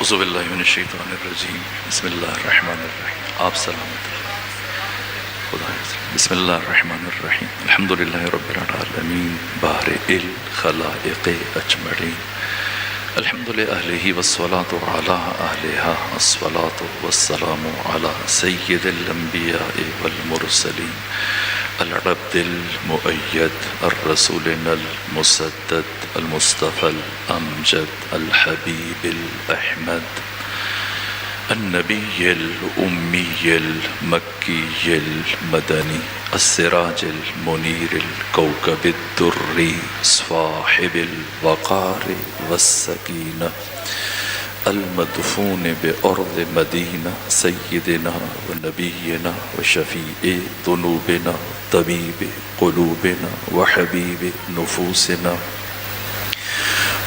اعوذ باللہ من الشیطان الرجیم بسم اللہ الرحمن الرحیم. آپ سلامت خدا حافظ. بسم اللہ الرحمن الرحیم. الحمدللہ رب العالمین بارئ الخلائق اجمعین. الحمد لأہلہ والصلاة علی اہلہا الصلاة والسلام علی سید الانبیاء والمرسلین العبد المؤید الرسولنا المسدد المصطفى الامجد الحبیب الاحمد النبی الامی المکی المدنی السراج المنیر الکوکب الدری صاحب الوقار والسکینہ المدفون بأرض مدینہ سیدنا و نبینا و شفیع ذنوبنا طبیب قلوبنا و حبیب نفوسنا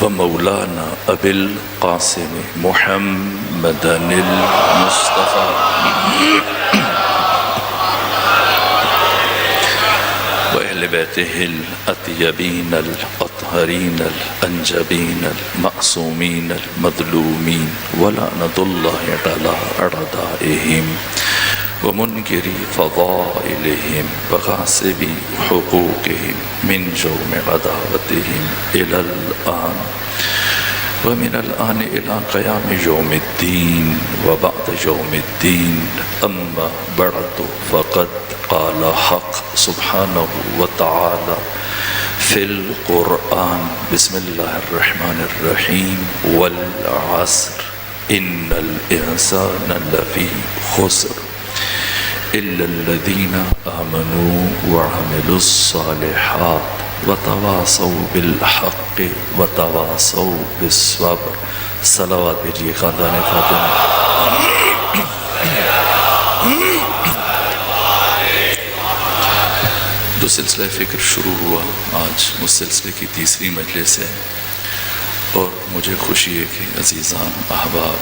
و مولانا ابی القاسم محمد المصطفى وأهل بيته الأطيبين الأطهرين الأنجبين المعصومين المظلومين ولعنة الله على أعدائهم ومنكري فضائلهم وغاصبي حقوقهم من جوم عداوتهم إلى الآن ومن الآن إلى قيام يوم الدين وبعد يوم الدين أما بعد فقد قال حق سبحانه وتعالى في القرآن بسم الله الرحمن الرحيم والعصر إن الإنسان لفي خسر إلا الذين آمنوا وعملوا الصالحات وتواصوا بالحق وتواصوا بالصبر. صلوات بھیجیے خاندان فاطمہ. جو سلسلہ فکر شروع ہوا آج اس سلسلے کی تیسری مجلس ہے اور مجھے خوشی ہے کہ عزیزان احباب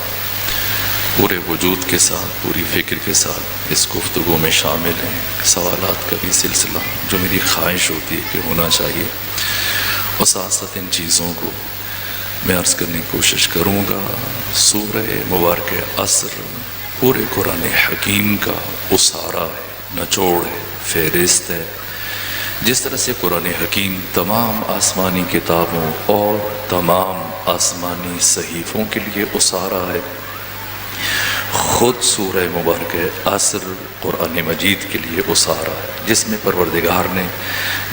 پورے وجود کے ساتھ پوری فکر کے ساتھ اس گفتگو میں شامل ہیں. سوالات کا بھی سلسلہ جو میری خواہش ہوتی ہے کہ ہونا چاہیے اور ساتھ ساتھ ان چیزوں کو میں عرض کرنے کی کوشش کروں گا. سورہ مبارکہ عصر پورے قرآن حکیم کا اسارہ ہے، نچوڑ ہے، فہرست ہے. جس طرح سے قرآن حکیم تمام آسمانی کتابوں اور تمام آسمانی صحیفوں کے لیے اسارہ ہے، خود سورہ مبارکہ عصر قرآن مجید کے لیے اسارہ ہے، جس میں پروردگار نے،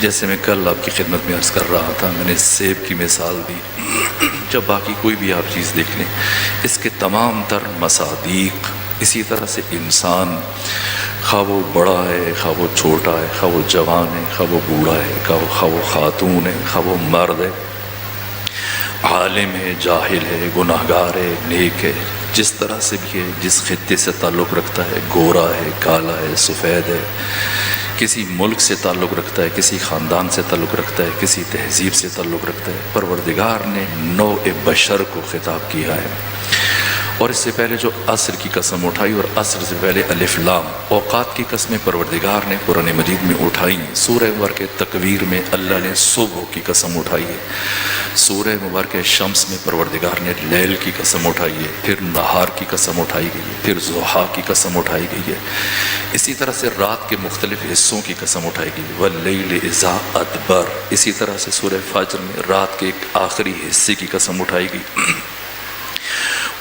جیسے میں کل آپ کی خدمت میں عرض کر رہا تھا، میں نے سیب کی مثال دی. جب باقی کوئی بھی آپ چیز دیکھ لیں اس کے تمام تر مصادیق اسی طرح سے انسان، خواہ وہ بڑا ہے، خواہ وہ چھوٹا ہے، خواہ وہ جوان ہے، خواہ وہ بوڑھا ہے، خواہ وہ خاتون ہے، خواہ وہ مرد ہے، عالم ہے، جاہل ہے، گناہگار ہے، نیک ہے، جس طرح سے بھی ہے، جس خطے سے تعلق رکھتا ہے، گورا ہے، کالا ہے، سفید ہے، کسی ملک سے تعلق رکھتا ہے، کسی خاندان سے تعلق رکھتا ہے، کسی تہذیب سے تعلق رکھتا ہے، پروردگار نے نوع بشر کو خطاب کیا ہے. اور اس سے پہلے جو عصر کی قسم اٹھائی اور عصر سے پہلے الف لام اوقات کی قسمیں پروردگار نے قرآن مجید میں اٹھائی. سورہ مبارکہ تکویر میں اللہ نے صبح کی قسم اٹھائی ہے. سورہ مبارکہ شمس میں پروردگار نے لیل کی قسم اٹھائی ہے. پھر نہار کی قسم اٹھائی گئی ہے. پھر ضحیٰ کی قسم اٹھائی گئی ہے. اسی طرح سے رات کے مختلف حصوں کی قسم اٹھائی گئی ہے. واللیل اذا ادبر. اسی طرح سے سورہ فجر میں رات کے ایک آخری حصے کی قسم اٹھائی گئی.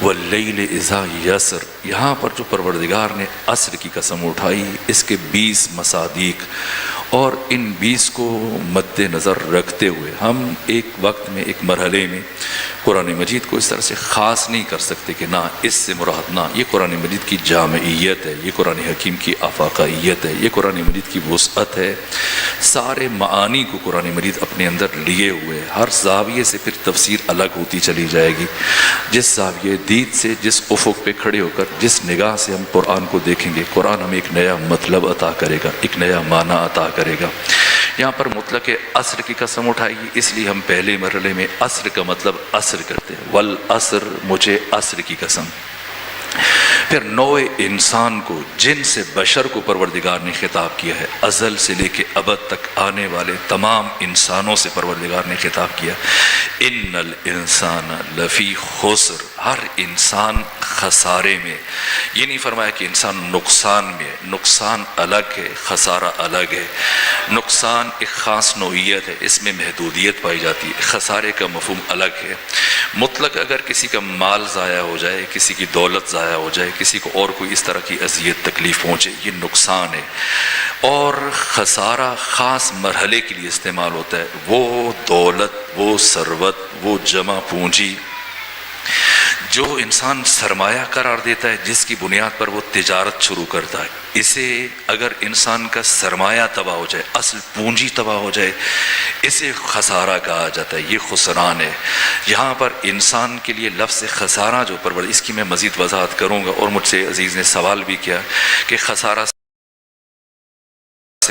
واللیل اذا یسر. یہاں پر جو پروردگار نے عصر کی قسم اٹھائی اس کے 20 مصادیق اور ان 20 کو مد نظر رکھتے ہوئے ہم ایک وقت میں ایک مرحلے میں قرآن مجید کو اس طرح سے خاص نہیں کر سکتے کہ نہ اس سے مراد، نہ یہ قرآن مجید کی جامعیت ہے، یہ قرآن حکیم کی آفاقیت ہے، یہ قرآن مجید کی وسعت ہے. سارے معانی کو قرآن مجید اپنے اندر لیے ہوئے، ہر زاویے سے پھر تفسیر الگ ہوتی چلی جائے گی. جس زاویے دید سے، جس افق پہ کھڑے ہو کر جس نگاہ سے ہم قرآن کو دیکھیں گے، قرآن ہمیں ایک نیا مطلب عطا کرے گا، ایک نیا معنی عطا کرے گا. یہاں پر مطلق عصر کی قسم اٹھائی گی، اس لیے ہم پہلے مرحلے میں عصر کا مطلب عصر کرتے ہیں. والعصر، مجھے عصر کی قسم. پھر نوع انسان کو، جن سے بشر کو پروردگار نے خطاب کیا ہے، ازل سے لے کے ابد تک آنے والے تمام انسانوں سے پروردگار نے خطاب کیا، ان الانسان لفی خسر، ہر انسان خسارے میں۔ یہ نہیں فرمایا کہ انسان نقصان میں ہے، نقصان الگ ہے، خسارہ الگ ہے۔ نقصان ایک خاص نوعیت ہے، اس میں محدودیت پائی جاتی ہے، خسارے کا مفہوم الگ ہے۔ مطلق اگر کسی کا مال ضائع ہو جائے، کسی کی دولت ضائع ہو جائے، کسی کو اور کوئی اس طرح کی اذیت تکلیف پہنچے، یہ نقصان ہے۔ اور خسارہ خاص مرحلے کے لیے استعمال ہوتا ہے، وہ دولت، وہ ثروت، وہ جمع پونجی جو انسان سرمایہ قرار دیتا ہے، جس کی بنیاد پر وہ تجارت شروع کرتا ہے، اسے اگر انسان کا سرمایہ تباہ ہو جائے، اصل پونجی تباہ ہو جائے، اسے خسارہ کہا جاتا ہے، یہ خسران ہے۔ یہاں پر انسان کے لیے لفظ خسارہ جو پرور، اس کی میں مزید وضاحت کروں گا، اور مجھ سے عزیز نے سوال بھی کیا کہ خسارہ سے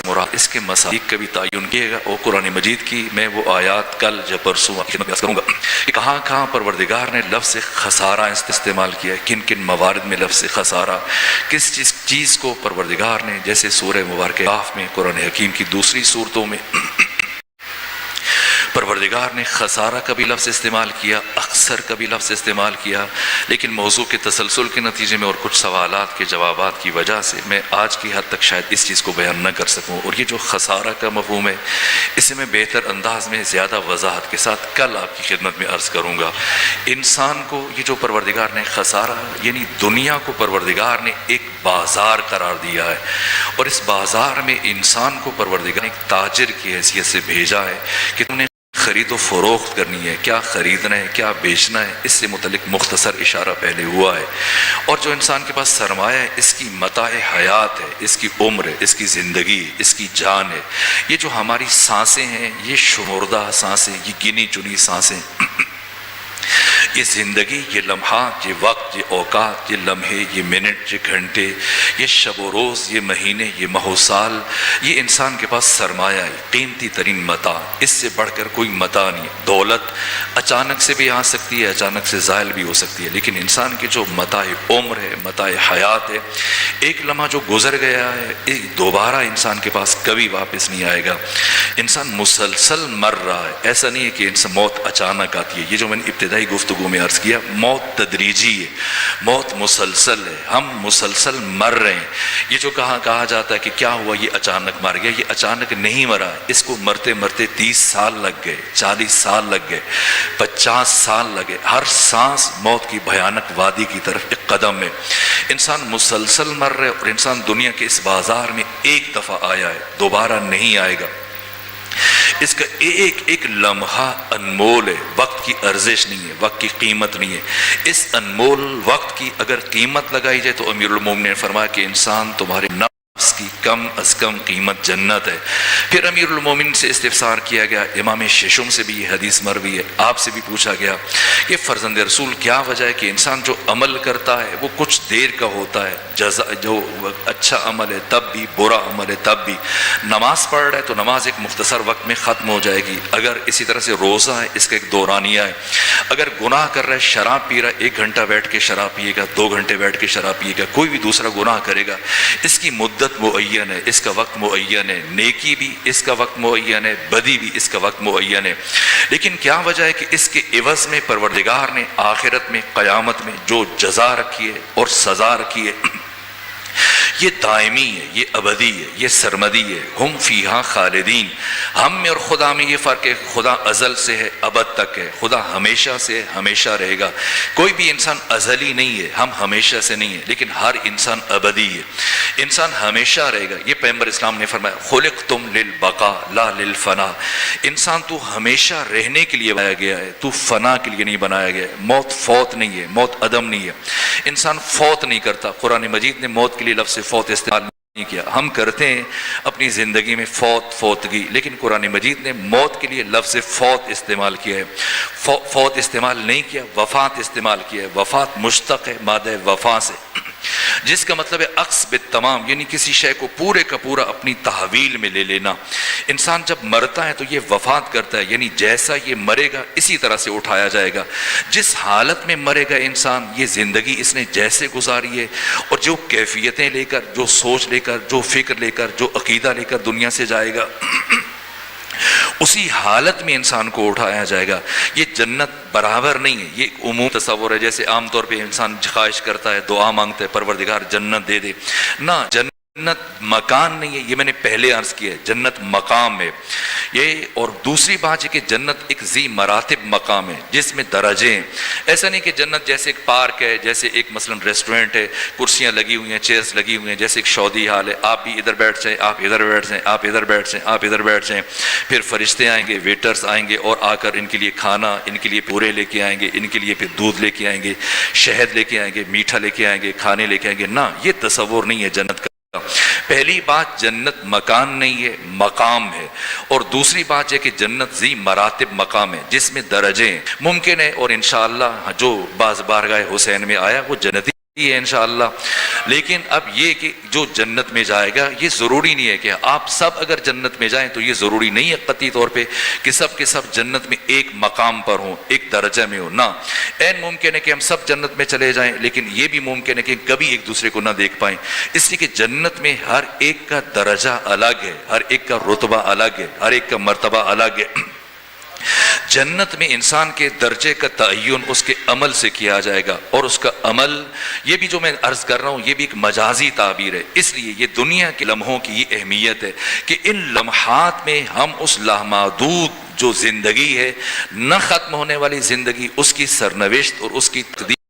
مراد اس کے مصادیق کا بھی تعین کیے گا، اور قرآن مجید کی میں وہ آیات کل یا پرسوں خدمت پیش کروں گا کہ کہاں کہاں پروردگار نے لفظ خسارہ استعمال کیا ہے، کن کن موارد میں لفظ خسارہ، کس چیز کو پروردگار نے، جیسے سورہ مبارکہ قاف میں، قرآن حکیم کی دوسری صورتوں میں پروردگار نے خسارہ کا بھی لفظ استعمال کیا، اکثر کا بھی لفظ استعمال کیا، لیکن موضوع کے تسلسل کے نتیجے میں اور کچھ سوالات کے جوابات کی وجہ سے میں آج کی حد تک شاید اس چیز کو بیان نہ کر سکوں، اور یہ جو خسارہ کا مفہوم ہے، اسے میں بہتر انداز میں زیادہ وضاحت کے ساتھ کل آپ کی خدمت میں عرض کروں گا۔ انسان کو یہ جو پروردگار نے خسارہ، یعنی دنیا کو پروردگار نے ایک بازار قرار دیا ہے، اور اس بازار میں انسان کو پروردگار نے ایک تاجر کی حیثیت سے بھیجا ہے کہ تم نے خرید و فروخت کرنی ہے، کیا خریدنا ہے، کیا بیچنا ہے، اس سے متعلق مختصر اشارہ پہلے ہوا ہے۔ اور جو انسان کے پاس سرمایہ ہے، اس کی متاع حیات ہے، اس کی عمر ہے، اس کی زندگی، اس کی جان ہے۔ یہ جو ہماری سانسیں ہیں، یہ شمردہ سانسیں، یہ گنی چنی سانسیں، یہ زندگی، یہ لمحات، یہ وقت، یہ اوقات، یہ لمحے، یہ منٹ، یہ گھنٹے، یہ شب و روز، یہ مہینے، یہ ماہ و سال، یہ انسان کے پاس سرمایہ ہے، قیمتی ترین متاع، اس سے بڑھ کر کوئی متاع نہیں۔ دولت اچانک سے بھی آ سکتی ہے، اچانک سے زائل بھی ہو سکتی ہے، لیکن انسان کی جو متاع عمر ہے، متاع حیات ہے، ایک لمحہ جو گزر گیا ہے، دوبارہ انسان کے پاس کبھی واپس نہیں آئے گا۔ انسان مسلسل مر رہا ہے، ایسا نہیں ہے کہ انسان موت اچانک آتی ہے۔ یہ جو میں نے ابتدائی گفتگو میں عرض کیا، موت تدریجی ہے، موت مسلسل ہے، ہم مسلسل مر رہے ہیں۔ یہ جو کہا جاتا ہے کہ کیا ہوا، یہ اچانک مر گیا، یہ اچانک نہیں مرا، اس کو مرتے مرتے 30 سال لگ گئے، 40 سال لگ گئے، 50 سال لگے، ہر سانس موت کی بھیانک وادی کی طرف ایک قدم ہے۔ انسان مسلسل مر رہے، اور انسان دنیا کے اس بازار میں ایک دفعہ آیا ہے، دوبارہ نہیں آئے گا۔ اس کا ایک ایک لمحہ انمول ہے، وقت کی ارزش نہیں ہے، وقت کی قیمت نہیں ہے۔ اس انمول وقت کی اگر قیمت لگائی جائے تو امیر المومنین نے فرمایا کہ انسان تمہارے نفس کی کم از کم قیمت جنت ہے۔ پھر امیر المومنین سے استفسار کیا گیا، امام ششم سے بھی یہ حدیث مروی ہے، آپ سے بھی پوچھا گیا کہ فرزند رسول کیا وجہ ہے کہ انسان جو عمل کرتا ہے وہ کچھ دیر کا ہوتا ہے، جو اچھا عمل ہے تب بھی، برا عمل ہے تب بھی۔ نماز پڑھ رہا ہے تو نماز ایک مختصر وقت میں ختم ہو جائے گی، اگر اسی طرح سے روزہ ہے، اس کا ایک دورانیہ ہے۔ اگر گناہ کر رہا ہے، شراب پی رہا ہے، 1 گھنٹہ بیٹھ کے شراب پیے گا، 2 گھنٹے بیٹھ کے شراب پیے گا، کوئی بھی دوسرا گناہ کرے گا، اس کی مدت معین ہے، اس کا وقت معین ہے، نیکی بھی اس کا وقت معین ہے، بدی بھی اس کا وقت معین ہے۔ لیکن کیا وجہ ہے کہ اس کے عوض میں پروردگار نے آخرت میں، قیامت میں جو جزا رکھی ہے اور سزا رکھی ہے، یہ دائمی ہے، یہ ابدی ہے، یہ سرمدی ہے۔ ہم فیہا خالدین، ہم میں اور خدا میں یہ فرق ہے، خدا ازل سے ہے، ابد تک ہے، خدا ہمیشہ سے ہے، ہمیشہ رہے گا۔ کوئی بھی انسان ازلی نہیں ہے، ہم ہمیشہ سے نہیں ہے، لیکن ہر انسان ابدی ہے، انسان ہمیشہ رہے گا۔ یہ پیغمبر اسلام نے فرمایا، خلقتم للبقاء لا للفنا، انسان تو ہمیشہ رہنے کے لیے بنایا گیا ہے، تو فنا کے لیے نہیں بنایا گیا ہے۔ موت فوت نہیں ہے، موت عدم نہیں ہے، انسان فوت نہیں کرتا۔ قرآن مجید نے موت کے لیے لفظ فوت استعمال نہیں کیا، ہم کرتے ہیں اپنی زندگی میں فوتگی، لیکن قرآن مجید نے موت کے لیے لفظ فوت استعمال کیا ہے۔ فوت استعمال نہیں کیا، وفات استعمال کیا ہے۔ وفات مشتق ہے مادہ وفا سے، جس کا مطلب ہے عکس بالتمام، یعنی کسی شے کو پورے کا پورا اپنی تحویل میں لے لینا۔ انسان جب مرتا ہے تو یہ وفات کرتا ہے، یعنی جیسا یہ مرے گا اسی طرح سے اٹھایا جائے گا۔ جس حالت میں مرے گا انسان، یہ زندگی اس نے جیسے گزاری ہے اور جو کیفیتیں لے کر، جو سوچ لے کر، جو فکر لے کر، جو عقیدہ لے کر دنیا سے جائے گا، اسی حالت میں انسان کو اٹھایا جائے گا۔ یہ جنت برابر نہیں ہے، یہ ایک عموم تصور ہے۔ جیسے عام طور پہ انسان خواہش کرتا ہے، دعا مانگتا ہے پروردگار جنت دے دے، نہ، جنت مکان نہیں ہے، یہ میں نے پہلے عرض کیا ہے، جنت مقام ہے یہ۔ اور دوسری بات یہ کہ جنت ایک ذی مراتب مقام ہے جس میں درجے ہیں۔ ایسا نہیں کہ جنت جیسے ایک پارک ہے، جیسے ایک مثلا ریسٹورنٹ ہے، کرسیاں لگی ہوئی ہیں، چیئرز لگی ہوئی ہیں، جیسے ایک شودی حال ہے، آپ بھی ادھر بیٹھ جائیں، آپ ادھر بیٹھ جائیں، آپ ادھر بیٹھ جائیں، آپ ادھر بیٹھ جائیں، پھر فرشتے آئیں گے، ویٹرز آئیں گے اور آ کر ان کے لیے کھانا، ان کے لیے پورے لے کے آئیں گے، ان کے لیے پھر دودھ لے کے آئیں گے، شہد لے کے آئیں گے، میٹھا لے کے آئیں گے، کھانے لے کے آئیں گے۔ نہ، یہ تصور نہیں ہے جنت کا۔ پہلی بات، جنت مکان نہیں ہے، مقام ہے۔ اور دوسری بات یہ کہ جنت ذی مراتب مقام ہے جس میں درجے ہیں۔ ممکن ہے اور انشاءاللہ جو بعض بارگاہ حسین میں آیا وہ جنتی ہے انشاءاللہ، لیکن اب یہ کہ جو جنت میں جائے گا یہ ضروری نہیں ہے کہ آپ سب اگر جنت میں جائیں، تو یہ ضروری نہیں ہے قطعی طور پہ کہ سب کے سب جنت میں ایک مقام پر ہوں، ایک درجہ میں ہوں۔ نہ، این ممکن ہے کہ ہم سب جنت میں چلے جائیں، لیکن یہ بھی ممکن ہے کہ کبھی ایک دوسرے کو نہ دیکھ پائیں، اس لیے کہ جنت میں ہر ایک کا درجہ الگ ہے، ہر ایک کا رتبہ الگ ہے، ہر ایک کا مرتبہ الگ ہے۔ جنت میں انسان کے درجے کا تعین اس کے عمل سے کیا جائے گا، اور اس کا عمل، یہ بھی جو میں عرض کر رہا ہوں یہ بھی ایک مجازی تعبیر ہے، اس لیے یہ دنیا کے لمحوں کی یہ اہمیت ہے کہ ان لمحات میں ہم اس لامحدود جو زندگی ہے، نہ ختم ہونے والی زندگی، اس کی سرنوشت اور اس کی تقدیر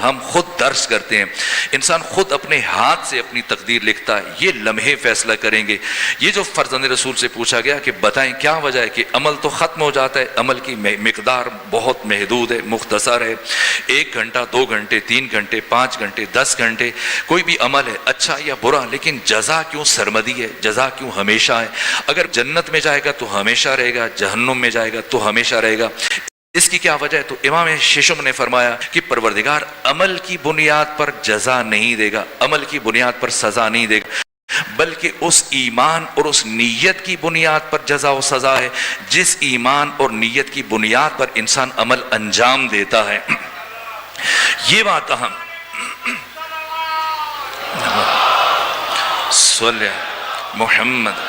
ہم خود درج کرتے ہیں۔ انسان خود اپنے ہاتھ سے اپنی تقدیر لکھتا ہے، یہ لمحے فیصلہ کریں گے۔ یہ جو فرزند رسول سے پوچھا گیا کہ بتائیں کیا وجہ ہے کہ عمل تو ختم ہو جاتا ہے، عمل کی مقدار بہت محدود ہے، مختصر ہے، 1 گھنٹہ، 2 گھنٹے، 3 گھنٹے، 5 گھنٹے، 10 گھنٹے، کوئی بھی عمل ہے اچھا یا برا، لیکن جزا کیوں سرمدی ہے، جزا کیوں ہمیشہ ہے؟ اگر جنت میں جائے گا تو ہمیشہ رہے گا، جہنم میں جائے گا تو ہمیشہ رہے گا۔ اس کی کیا وجہ ہے؟ تو امام ششم نے فرمایا کہ پروردگار عمل کی بنیاد پر جزا نہیں دے گا، عمل کی بنیاد پر سزا نہیں دے گا، بلکہ اس ایمان اور اس نیت کی بنیاد پر جزا و سزا ہے جس ایمان اور نیت کی بنیاد پر انسان عمل انجام دیتا ہے۔ یہ بات اہم، صلی محمد،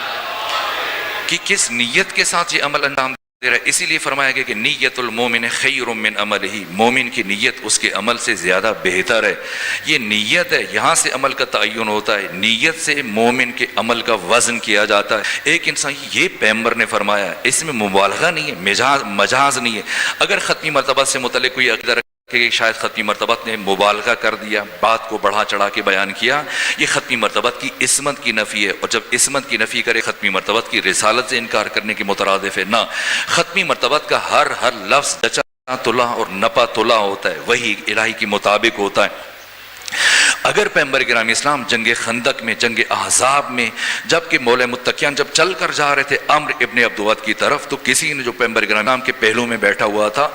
کہ کس نیت کے ساتھ یہ عمل انجام دے رہا ہے۔ اسی لیے فرمایا گیا کہ نیت المومن خیر من عملہ، مومن کی نیت اس کے عمل سے زیادہ بہتر ہے۔ یہ نیت ہے، یہاں سے عمل کا تعین ہوتا ہے، نیت سے مومن کے عمل کا وزن کیا جاتا ہے۔ ایک انسان، یہ پیغمبر نے فرمایا ہے، اس میں مبالغہ نہیں ہے، مجاز نہیں ہے۔ اگر ختمی مرتبہ سے متعلق کوئی عقیدہ کہ شاید ختمی مرتبت نے مبالغہ کر دیا، بات کو بڑھا چڑھا کے بیان کیا، یہ ختمی مرتبت کی عصمت کی نفی ہے، اور جب عصمت کی نفی کرے ختمی مرتبت کی رسالت سے انکار کرنے کے مترادف ہے۔ نہ، ختمی مرتبت کا ہر لفظ جچا تلا اور نپا تلا ہوتا ہے، وہی الہی کے مطابق ہوتا ہے۔ اگر پیغمبر گرامی اسلام جنگ خندق میں، جنگ احزاب میں، جبکہ مولا متقیان جب چل کر جا رہے تھے عمر ابن عبدود کی طرف، تو کسی نے جو پیغمبر گرامی اسلام کے پہلو میں بیٹھا ہوا تھا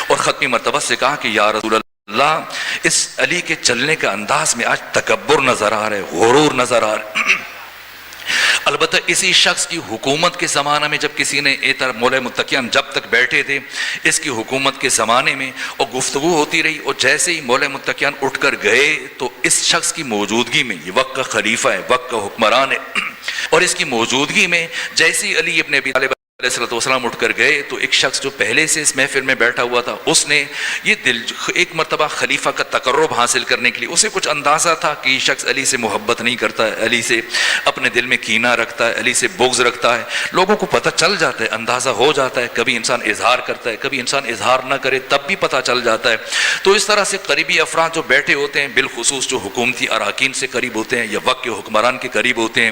اور ختمی مرتبہ سے کہا کہ یا رسول اللہ، اس علی کے چلنے کا انداز میں آج تکبر نظر آ رہا ہے، غرور نظر آ رہا ہے۔ البتہ اسی شخص کی حکومت کے زمانہ میں جب کسی نے مولا متقیان جب تک بیٹھے تھے، اس کی حکومت کے زمانے میں، اور گفتگو ہوتی رہی، اور جیسے ہی مولا متقیان اٹھ کر گئے تو اس شخص کی موجودگی میں، یہ وقت کا خلیفہ ہے، وقت کا حکمران ہے، اور اس کی موجودگی میں جیسے ہی علی ابن ابی طالب علیہ السلام اٹھ کر گئے تو ایک شخص جو پہلے سے اس محفل میں بیٹھا ہوا تھا، اس نے یہ ایک مرتبہ خلیفہ کا تقرب حاصل کرنے کے لیے، اسے کچھ اندازہ تھا کہ یہ شخص علی سے محبت نہیں کرتا ہے، علی سے اپنے دل میں کینہ رکھتا ہے، علی سے بغض رکھتا ہے، لوگوں کو پتہ چل جاتا ہے، اندازہ ہو جاتا ہے، کبھی انسان اظہار کرتا ہے، کبھی انسان اظہار نہ کرے تب بھی پتہ چل جاتا ہے۔ تو اس طرح سے قریبی افراد جو بیٹھے ہوتے ہیں، بالخصوص جو حکومتی اراکین سے قریب ہوتے ہیں یا وقت کے حکمران کے قریب ہوتے ہیں،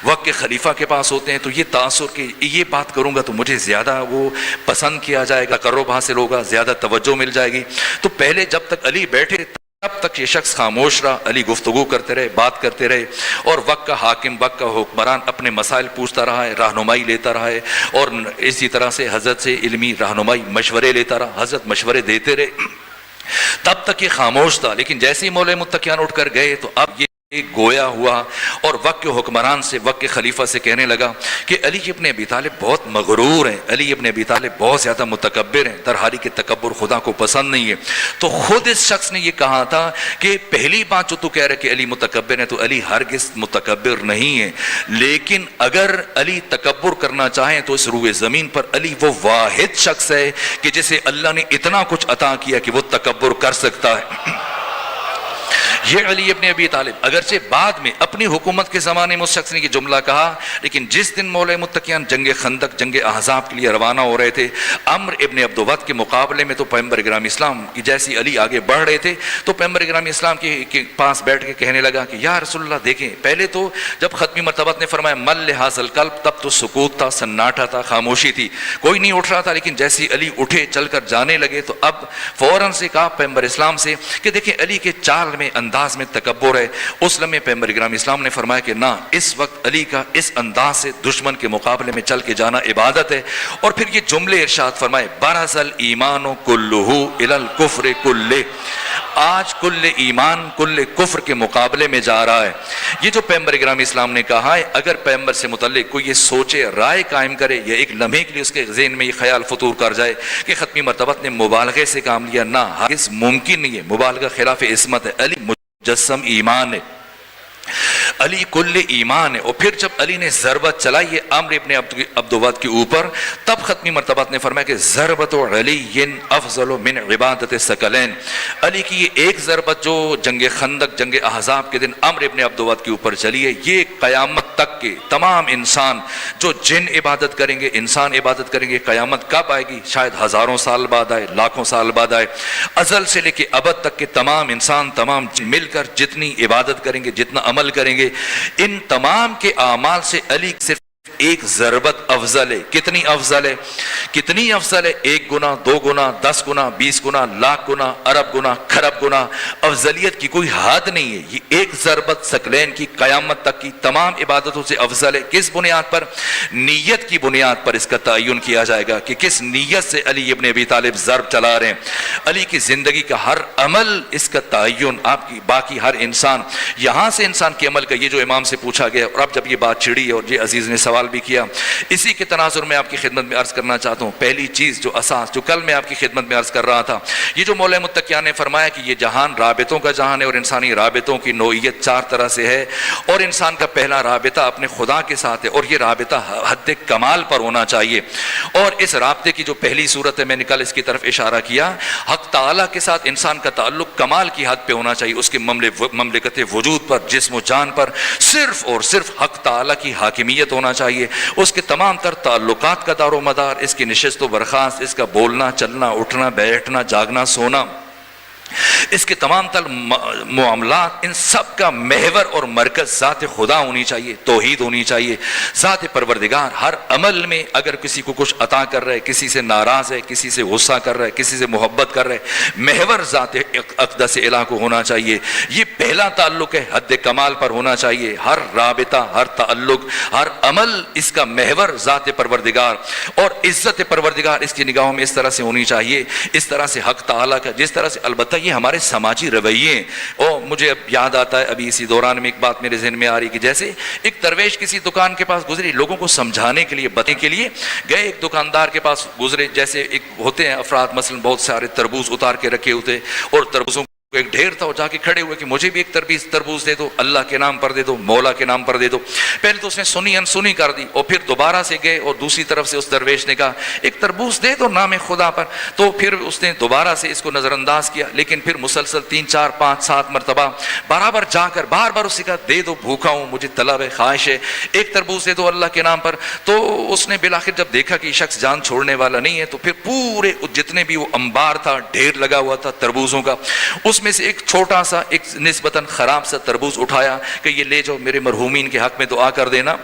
وقت کے خلیفہ کے پاس ہوتے ہیں، تو یہ تاثر کہ یہ بات کروں گا تو مجھے زیادہ وہ پسند کیا جائے گا، تقرب حاصل ہوگا، زیادہ توجہ مل جائے گی۔ تو پہلے جب تک علی بیٹھے تب تک یہ شخص خاموش رہا، علی گفتگو کرتے رہے، بات کرتے رہے، اور وقت کا حاکم، وقت کا حکمران اپنے مسائل پوچھتا رہا ہے، رہنمائی لیتا رہا ہے، اور اسی طرح سے حضرت سے علمی رہنمائی، مشورے لیتا رہا، حضرت مشورے دیتے رہے۔ تب تک یہ خاموش تھا، لیکن جیسے ہی مولائے متقیان اٹھ کر گئے تو اب یہ گویا ہوا اور وقت کے حکمران سے، وقت کے خلیفہ سے کہنے لگا کہ علی ابن ابی طالب بہت مغرور ہیں، علی ابن ابی طالب بہت زیادہ متکبر ہیں، درحالی کہ تکبر خدا کو پسند نہیں ہے۔ تو خود اس شخص نے یہ کہا تھا کہ پہلی بات جو تو کہہ رہے کہ علی متکبر ہے، تو علی ہرگز متکبر نہیں ہے، لیکن اگر علی تکبر کرنا چاہیں تو اس روئے زمین پر علی وہ واحد شخص ہے کہ جسے اللہ نے اتنا کچھ عطا کیا کہ وہ تکبر کر سکتا ہے۔ یہ علی ابن ابی طالب اگرچہ بعد میں اپنی حکومت کے زمانے میں اس شخص نے یہ جملہ کہا، لیکن جس دن مولائے متقیان جنگ خندق، جنگ احزاب کے لیے روانہ ہو رہے تھے، عمرو ابن عبد ود کے مقابلے میں تو پیغمبر گرامی اسلام کی جیسی علی آگے بڑھ رہے تھے تو پیغمبر گرامی اسلام کے پاس بیٹھ کے کہنے لگا کہ یا رسول اللہ دیکھیں، پہلے تو جب ختمی مرتبت نے فرمایا مل لحاظ القلب، تب تو سکوت تھا، سناٹا تھا، خاموشی تھی، کوئی نہیں اٹھ رہا تھا، لیکن جیسی علی اٹھے چل کر جانے لگے تو اب فوراً سے کہا پیغمبر اسلام سے کہ دیکھیں علی کے چال میں، انداز میں تکبر ہے۔ اس لمحے پیغمبر گرامی اسلام نے فرمایا کہ نہ، اس وقت علی کا اس انداز سے دشمن کے مقابلے میں چل کے جانا عبادت ہے۔ اور پھر یہ جملے ارشاد فرمائے برز الایمان کلہ الی الکفر کلہ، آج کل ایمان کل کفر کے مقابلے میں جا رہا ہے۔ یہ جو پیغمبر گرامی اسلام نے کہا ہے، اگر پیغمبر سے متعلق کوئی یہ سوچے، رائے قائم کرے یا ایک لمحے کے لیے اس کے ذہن میں یہ خیال فطور کر جائے کہ ختمی مرتبت نے مبالغے سے کام لیا، نہ، ہرگز ممکن نہیں ہے، مبالغہ خلاف عصمت ہے۔ علی مجسم ایمان ہے، علی کل ایمان ہے۔ اور پھر جب علی نے ضربت چلائی عمرو ابن عبد ود کے اوپر، تب ختمی مرتبت نے فرمایا کہ ضربت علی افضل من عبادت الثقلین، علی کی یہ ایک ضربت جو جنگ خندق، جنگ احزاب کے دن عمرو ابن عبد ود کے اوپر چلی ہے، یہ قیامت تک کے تمام انسان جو جن عبادت کریں گے، انسان عبادت کریں گے، قیامت کب آئے گی؟ شاید ہزاروں سال بعد آئے، لاکھوں سال بعد آئے، ازل سے لے کے ابد تک کے تمام انسان، تمام مل کر جتنی عبادت کریں گے، جتنا عمل کریں گے، ان تمام کے اعمال سے علی صرف ایک ضربت افضل ہے۔ کتنی افضل ہے؟ کتنی افضل ہے؟ 1 گنا، 2 گنا، 10 گنا، 20 گنا، لاکھ گنا، ارب گنا، کھرب گنا، افضلیت کی کوئی حد نہیں ہے۔ یہ ایک ضربت ثقلین کی قیامت تک کی تمام عبادتوں سے افضل ہے۔ کس بنیاد پر؟ نیت کی بنیاد پر اس کا تعین کیا جائے گا کہ کس نیت سے علی ابن ابی طالب ضرب چلا رہے ہیں۔ علی کی زندگی کا ہر عمل اس کا تعین، آپ کی باقی ہر انسان، یہاں سے انسان کے عمل کا، یہ جو امام سے پوچھا گیا، اور اب جب یہ بات چھڑی اور یہ عزیز نے سوال بھی کیا، اسی کے تناظر میں آپ کی خدمت میں عرض کرنا چاہتا ہوں۔ پہلی چیز جو اساس، جو کل میں آپ کی خدمت میں عرض کر رہا تھا، یہ جو مولائے متقیان نے فرمایا کہ یہ جہان رابطوں کا جہان ہے اور انسانی رابطوں کی نوعیت 4 طرح سے ہے، اور انسان کا پہلا رابطہ اپنے خدا کے ساتھ ہے، اور یہ رابطہ حد کمال پر ہونا چاہیے۔ اور اس رابطے کی جو پہلی صورت ہے، میں نے کل اس کی طرف اشارہ کیا، حق تعالیٰ کے ساتھ انسان کا تعلق کمال کی حد پہ ہونا چاہیے، اس کے مملکت وجود پر، جسم و جان پر صرف اور صرف حق تعالیٰ کی حاکمیت ہونا چاہیے۔ اس کے تمام تر تعلقات کا دار و مدار، اس کی نشست و برخاست، اس کا بولنا، چلنا، اٹھنا، بیٹھنا، جاگنا، سونا، اس کے تمام تر معاملات، ان سب کا محور اور مرکز ذات خدا ہونی چاہیے، توحید ہونی چاہیے، ذات پروردگار۔ ہر عمل میں اگر کسی کو کچھ عطا کر رہے، کسی سے ناراض ہے، کسی سے غصہ کر رہے، کسی سے محبت کر رہے، محور ذات اقدس الہ کو ہونا چاہیے۔ یہ پہلا تعلق ہے، حد کمال پر ہونا چاہیے۔ ہر رابطہ، ہر تعلق، ہر عمل، اس کا محور ذات پروردگار اور عزت پروردگار اس کی نگاہوں میں اس طرح سے ہونی چاہیے، اس طرح سے حق تعالیٰ کا، جس طرح سے، البتہ یہ ہمارے سماجی رویے ہیں۔ اور مجھے اب یاد آتا ہے، ابھی اسی دوران میں ایک بات میرے ذہن میں آ رہی کہ جیسے ایک درویش کسی دکان کے پاس گزری، لوگوں کو سمجھانے کے لیے، بتانے کے لیے گئے، ایک دکاندار کے پاس گزرے، جیسے ایک ہوتے ہیں افراد مثلا بہت سارے تربوز اتار کے رکھے ہوتے اور تربوزوں ایک ڈھیر تھا، اور جا کے کھڑے ہوئے کہ مجھے بھی ایک تربوز دے دو، اللہ کے نام پر دے دو، مولا کے نام پر دے دو۔ پہلے تو اس نے سنی انسنی کر دی، اور پھر دوبارہ سے گئے اور دوسری طرف سے اس درویش نے کہا ایک تربوز دے دو نام خدا پر، تو پھر اس نے دوبارہ سے اس کو نظر انداز کیا، لیکن پھر مسلسل 3 4 5 7 مرتبہ برابر جا کر بار بار اس نے کہا دے دو، بھوکا ہوں، مجھے طلب ہے، خواہش ہے، ایک تربوز دے دو اللہ کے نام پر۔ تو اس نے بالآخر جب دیکھا کہ یہ شخص جان چھوڑنے والا نہیں ہے، تو پھر پورے جتنے بھی وہ انبار تھا، ڈھیر لگا ہوا تھا تربوزوں کا، اس میں سے ایک چھوٹا سا، ایک نسبتاً خراب سا تربوز اٹھایا کہ یہ لے جاؤ، میرے مرحومین کے حق میں دعا کر دینا۔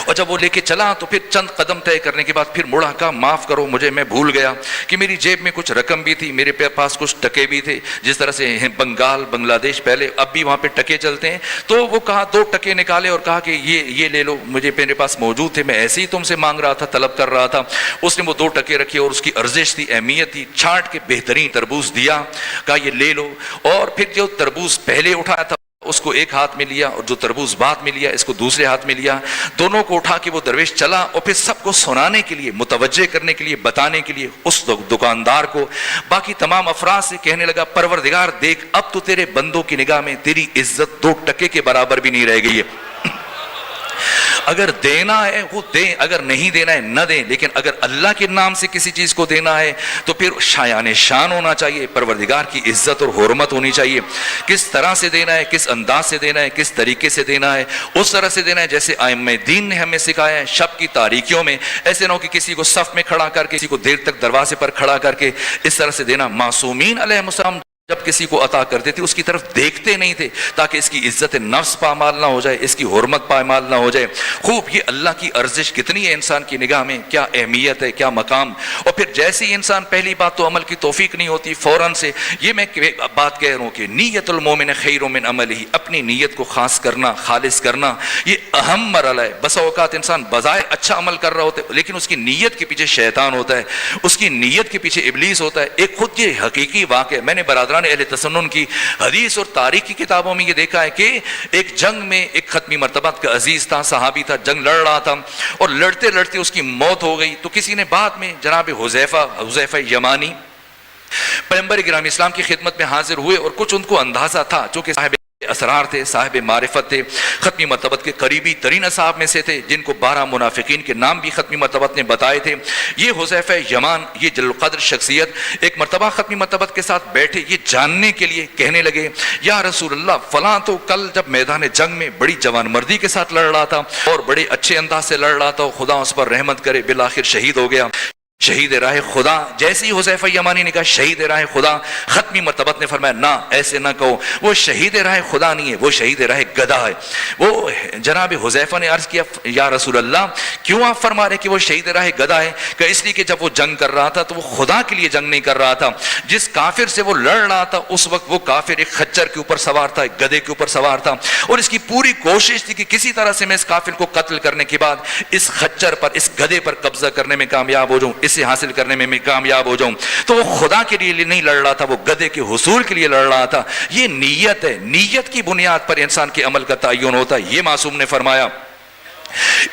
اور جب وہ لے کے چلا تو پھر چند قدم طے کرنے کے بعد پھر مڑا، کہا معاف کرو مجھے، میں بھول گیا کہ میری جیب میں کچھ رقم بھی تھی، میرے پاس کچھ ٹکے بھی تھے، جس طرح سے بنگال بنگلہ دیش پہلے اب بھی وہاں پہ ٹکے چلتے ہیں، تو وہ کہا 2 ٹکے نکالے اور کہا کہ یہ لے لو، مجھے میرے پاس موجود تھے، میں ایسے ہی تم سے مانگ رہا تھا، طلب کر رہا تھا۔ اس نے وہ 2 ٹکے رکھے اور اس کی ارزش تھی، اہمیت تھی، چھانٹ کے بہترین تربوز دیا، کہا یہ لے لو۔ اور پھر جو تربوز پہلے اٹھایا تھا اس کو ایک ہاتھ میں لیا اور جو تربوز بعد میں لیا اس کو دوسرے ہاتھ میں لیا، دونوں کو اٹھا کے وہ درویش چلا اور پھر سب کو سنانے کے لیے، متوجہ کرنے کے لیے، بتانے کے لیے اس دکاندار کو، باقی تمام افراد سے کہنے لگا پروردگار دیکھ اب تو تیرے بندوں کی نگاہ میں تیری عزت 2 ٹکے کے برابر بھی نہیں رہ گئی ہے، اگر دینا ہے وہ دیں، اگر نہیں دینا ہے نہ دیں، لیکن اگر اللہ کے نام سے کسی چیز کو دینا ہے تو پھر شایان شان ہونا چاہیے، پروردگار کی عزت اور حرمت ہونی چاہیے۔ کس طرح سے دینا ہے، کس انداز سے دینا ہے، کس طریقے سے دینا ہے، اس طرح سے دینا ہے جیسے ائمہ دین نے ہمیں سکھایا ہے۔ شب کی تاریکیوں میں ایسے نہ ہو کہ کسی کو صف میں کھڑا کر کے، کسی کو دیر تک دروازے پر کھڑا کر کے اس طرح سے دینا۔ معصومین علیہ السلام جب کسی کو عطا کرتے تھے اس کی طرف دیکھتے نہیں تھے تاکہ اس کی عزت نفس پامال نہ ہو جائے، اس کی حرمت پامال نہ ہو جائے۔ خوب یہ اللہ کی ارزش کتنی ہے انسان کی نگاہ میں، کیا اہمیت ہے، کیا مقام۔ اور پھر جیسے ہی انسان، پہلی بات تو عمل کی توفیق نہیں ہوتی فوراً سے، یہ میں بات کہہ رہا ہوں کہ نیت المومن خیر من عملہ، اپنی نیت کو خاص کرنا، خالص کرنا، یہ اہم مرحلہ ہے۔ بسا اوقات انسان بظاہر اچھا عمل کر رہا ہوتا ہے لیکن اس کی نیت کے پیچھے شیطان ہوتا ہے، اس کی نیت کے پیچھے ابلیس ہوتا ہے۔ ایک خود یہ حقیقی واقعہ، میں نے برادران اہل تسنن کی حدیث اور تاریخ کی کتابوں میں یہ دیکھا ہے کہ ایک جنگ میں ایک ختمی مرتبہ کا عزیز تھا، صحابی تھا، جنگ لڑ رہا تھا اور لڑتے لڑتے اس کی موت ہو گئی، تو کسی نے بعد میں جناب حذیفہ یمانی پیغمبر گرامی اسلام کی خدمت میں حاضر ہوئے اور کچھ ان کو اندازہ تھا، چونکہ صاحب اسرار تھے، صاحب معرفت تھے، ختمی مرتبت کے قریبی ترین اصحاب میں سے تھے، جن کو 12 منافقین کے نام بھی ختمی مرتبت نے بتائے تھے۔ یہ حذیفہ یمان، یہ جلیل القدر شخصیت ایک مرتبہ ختمی مرتبت کے ساتھ بیٹھے، یہ جاننے کے لیے کہنے لگے یا رسول اللہ فلاں تو کل جب میدان جنگ میں بڑی جوان مردی کے ساتھ لڑ رہا تھا اور بڑے اچھے انداز سے لڑ رہا تھا، خدا اس پر رحمت کرے بالآخر شہید ہو گیا، شہید راہ خدا۔ جیسے ہی حذیفہ یمانی نے کہا شہید راہ خدا، ختمی مرتبت نے فرمایا نہ ایسے نہ کہو، وہ شہید راہ خدا نہیں ہے، وہ شہید راہ گدا ہے۔ وہ جناب حذیفہ نے عرض کیا یا رسول اللہ کیوں آپ فرما رہے کہ وہ شہید راہ گدا ہے؟ کہ اس لیے کہ جب وہ جنگ کر رہا تھا تو وہ خدا کے لیے جنگ نہیں کر رہا تھا، جس کافر سے وہ لڑ رہا تھا اس وقت وہ کافر ایک خچر کے اوپر سوار تھا، ایک گدے کے اوپر سوار تھا، اور اس کی پوری کوشش تھی کہ کسی طرح سے میں اس کافر کو قتل کرنے کے بعد اس خچر پر، اس گدے پر قبضہ کرنے میں کامیاب ہو جاؤں، اسے حاصل کرنے میں کامیاب ہو جاؤں۔ تو وہ خدا کے لیے نہیں لڑ رہا تھا، وہ گدے کے حصول کے لیے لڑ رہا تھا۔ یہ نیت ہے، نیت کی بنیاد پر انسان کے عمل کا تعین ہوتا ہے، یہ معصوم نے فرمایا۔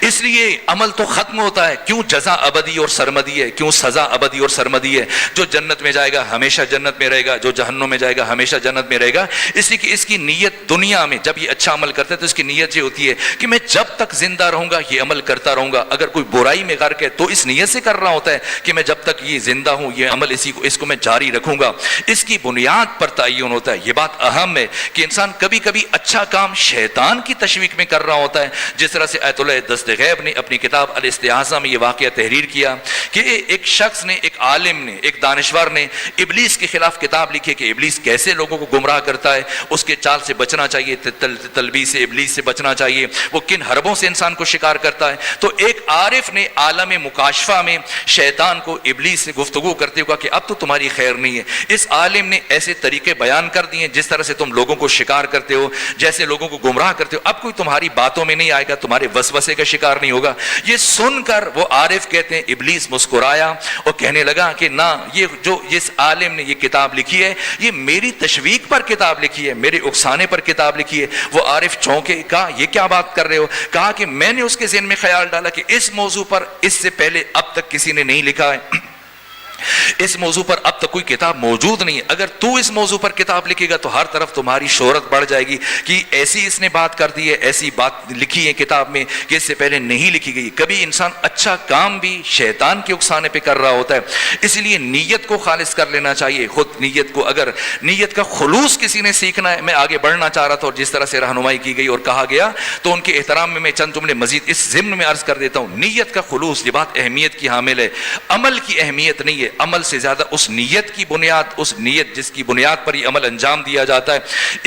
اس لیے عمل تو ختم ہوتا ہے، کیوں جزا ابدی اور سرمدی ہے، کیوں سزا ابدی اور سرمدی ہے۔ جو جنت میں جائے گا ہمیشہ جنت میں رہے گا، جو جہنم میں جائے گا ہمیشہ جنت میں رہے گا۔ اس لیے کہ اس کی نیت دنیا میں جب یہ اچھا عمل کرتا ہے تو اس کی نیت یہ ہوتی ہے کہ میں جب تک زندہ رہوں گا یہ عمل کرتا رہوں گا۔ اگر کوئی برائی میں غرق ہے تو اس نیت سے کر رہا ہوتا ہے کہ میں جب تک یہ زندہ ہوں یہ عمل اس کو میں جاری رکھوں گا، اس کی بنیاد پر تعین ہوتا ہے۔ یہ بات اہم ہے کہ انسان کبھی کبھی اچھا کام شیطان کی تشویق میں کر رہا ہوتا ہے، جس طرح سے آیت اللہ دست غیب نے اپنی کتاب الاستعاذہ میں یہ واقعہ تحریر کیا کہ ایک شخص نے، ایک عالم نے، ایک دانشور نے ابلیس کے خلاف کتاب لکھی کہ ابلیس کیسے لوگوں کو گمراہ کرتا ہے، اس کے چال سے بچنا چاہیے، تلبیس ابلیس سے بچنا چاہیے، وہ کن حربوں سے انسان کو شکار کرتا ہے۔ تو ایک عارف نے عالم مکاشفہ میں شیطان کو، ابلیس سے گفتگو کرتے ہوئے کہ اب تو تمہاری خیر نہیں ہے۔ اس عالم نے ایسے طریقے بیان کر دیے جس طرح سے تم لوگوں کو شکار کرتے ہو، جیسے لوگوں کو گمراہ کرتے ہو، اب کوئی تمہاری باتوں میں نہیں آئے گا، تمہارے وسوسے کا شکار نہیں ہوگا۔ یہ سن کر وہ عارف کہتے ہیں ابلیس مسکرایا اور کہنے لگا کہ نہ، یہ جو اس عالم نے یہ کتاب لکھی ہے یہ میری تشویق پر کتاب لکھی ہے، میرے اکسانے پر کتاب لکھی ہے۔ وہ عارف چونکے، کہا یہ کیا بات کر رہے ہو؟ کہا کہ میں نے اس کے ذہن میں خیال ڈالا کہ اس موضوع پر اس سے پہلے اب تک کسی نے نہیں لکھا ہے، اس موضوع پر اب تک کوئی کتاب موجود نہیں ہے، اگر تو اس موضوع پر کتاب لکھے گا تو ہر طرف تمہاری شہرت بڑھ جائے گی کہ ایسی اس نے بات کر دی ہے، ایسی بات لکھی ہے کتاب میں کہ اس سے پہلے نہیں لکھی گئی۔ کبھی انسان اچھا کام بھی شیطان کے اکسانے پہ کر رہا ہوتا ہے، اس لیے نیت کو خالص کر لینا چاہیے۔ خود نیت کو، اگر نیت کا خلوص کسی نے سیکھنا ہے، میں آگے بڑھنا چاہ رہا تھا اور جس طرح سے رہنمائی کی گئی اور کہا گیا تو ان کے احترام میں چند جملے مزید اس ضمن میں عرض کر دیتا ہوں۔ نیت کا خلوص، یہ بات اہمیت کی حامل ہے، عمل کی اہمیت نہیں ہے۔ عمل سے زیادہ اس نیت کی بنیاد، اس نیت جس کی بنیاد پر یہ عمل انجام دیا جاتا ہے،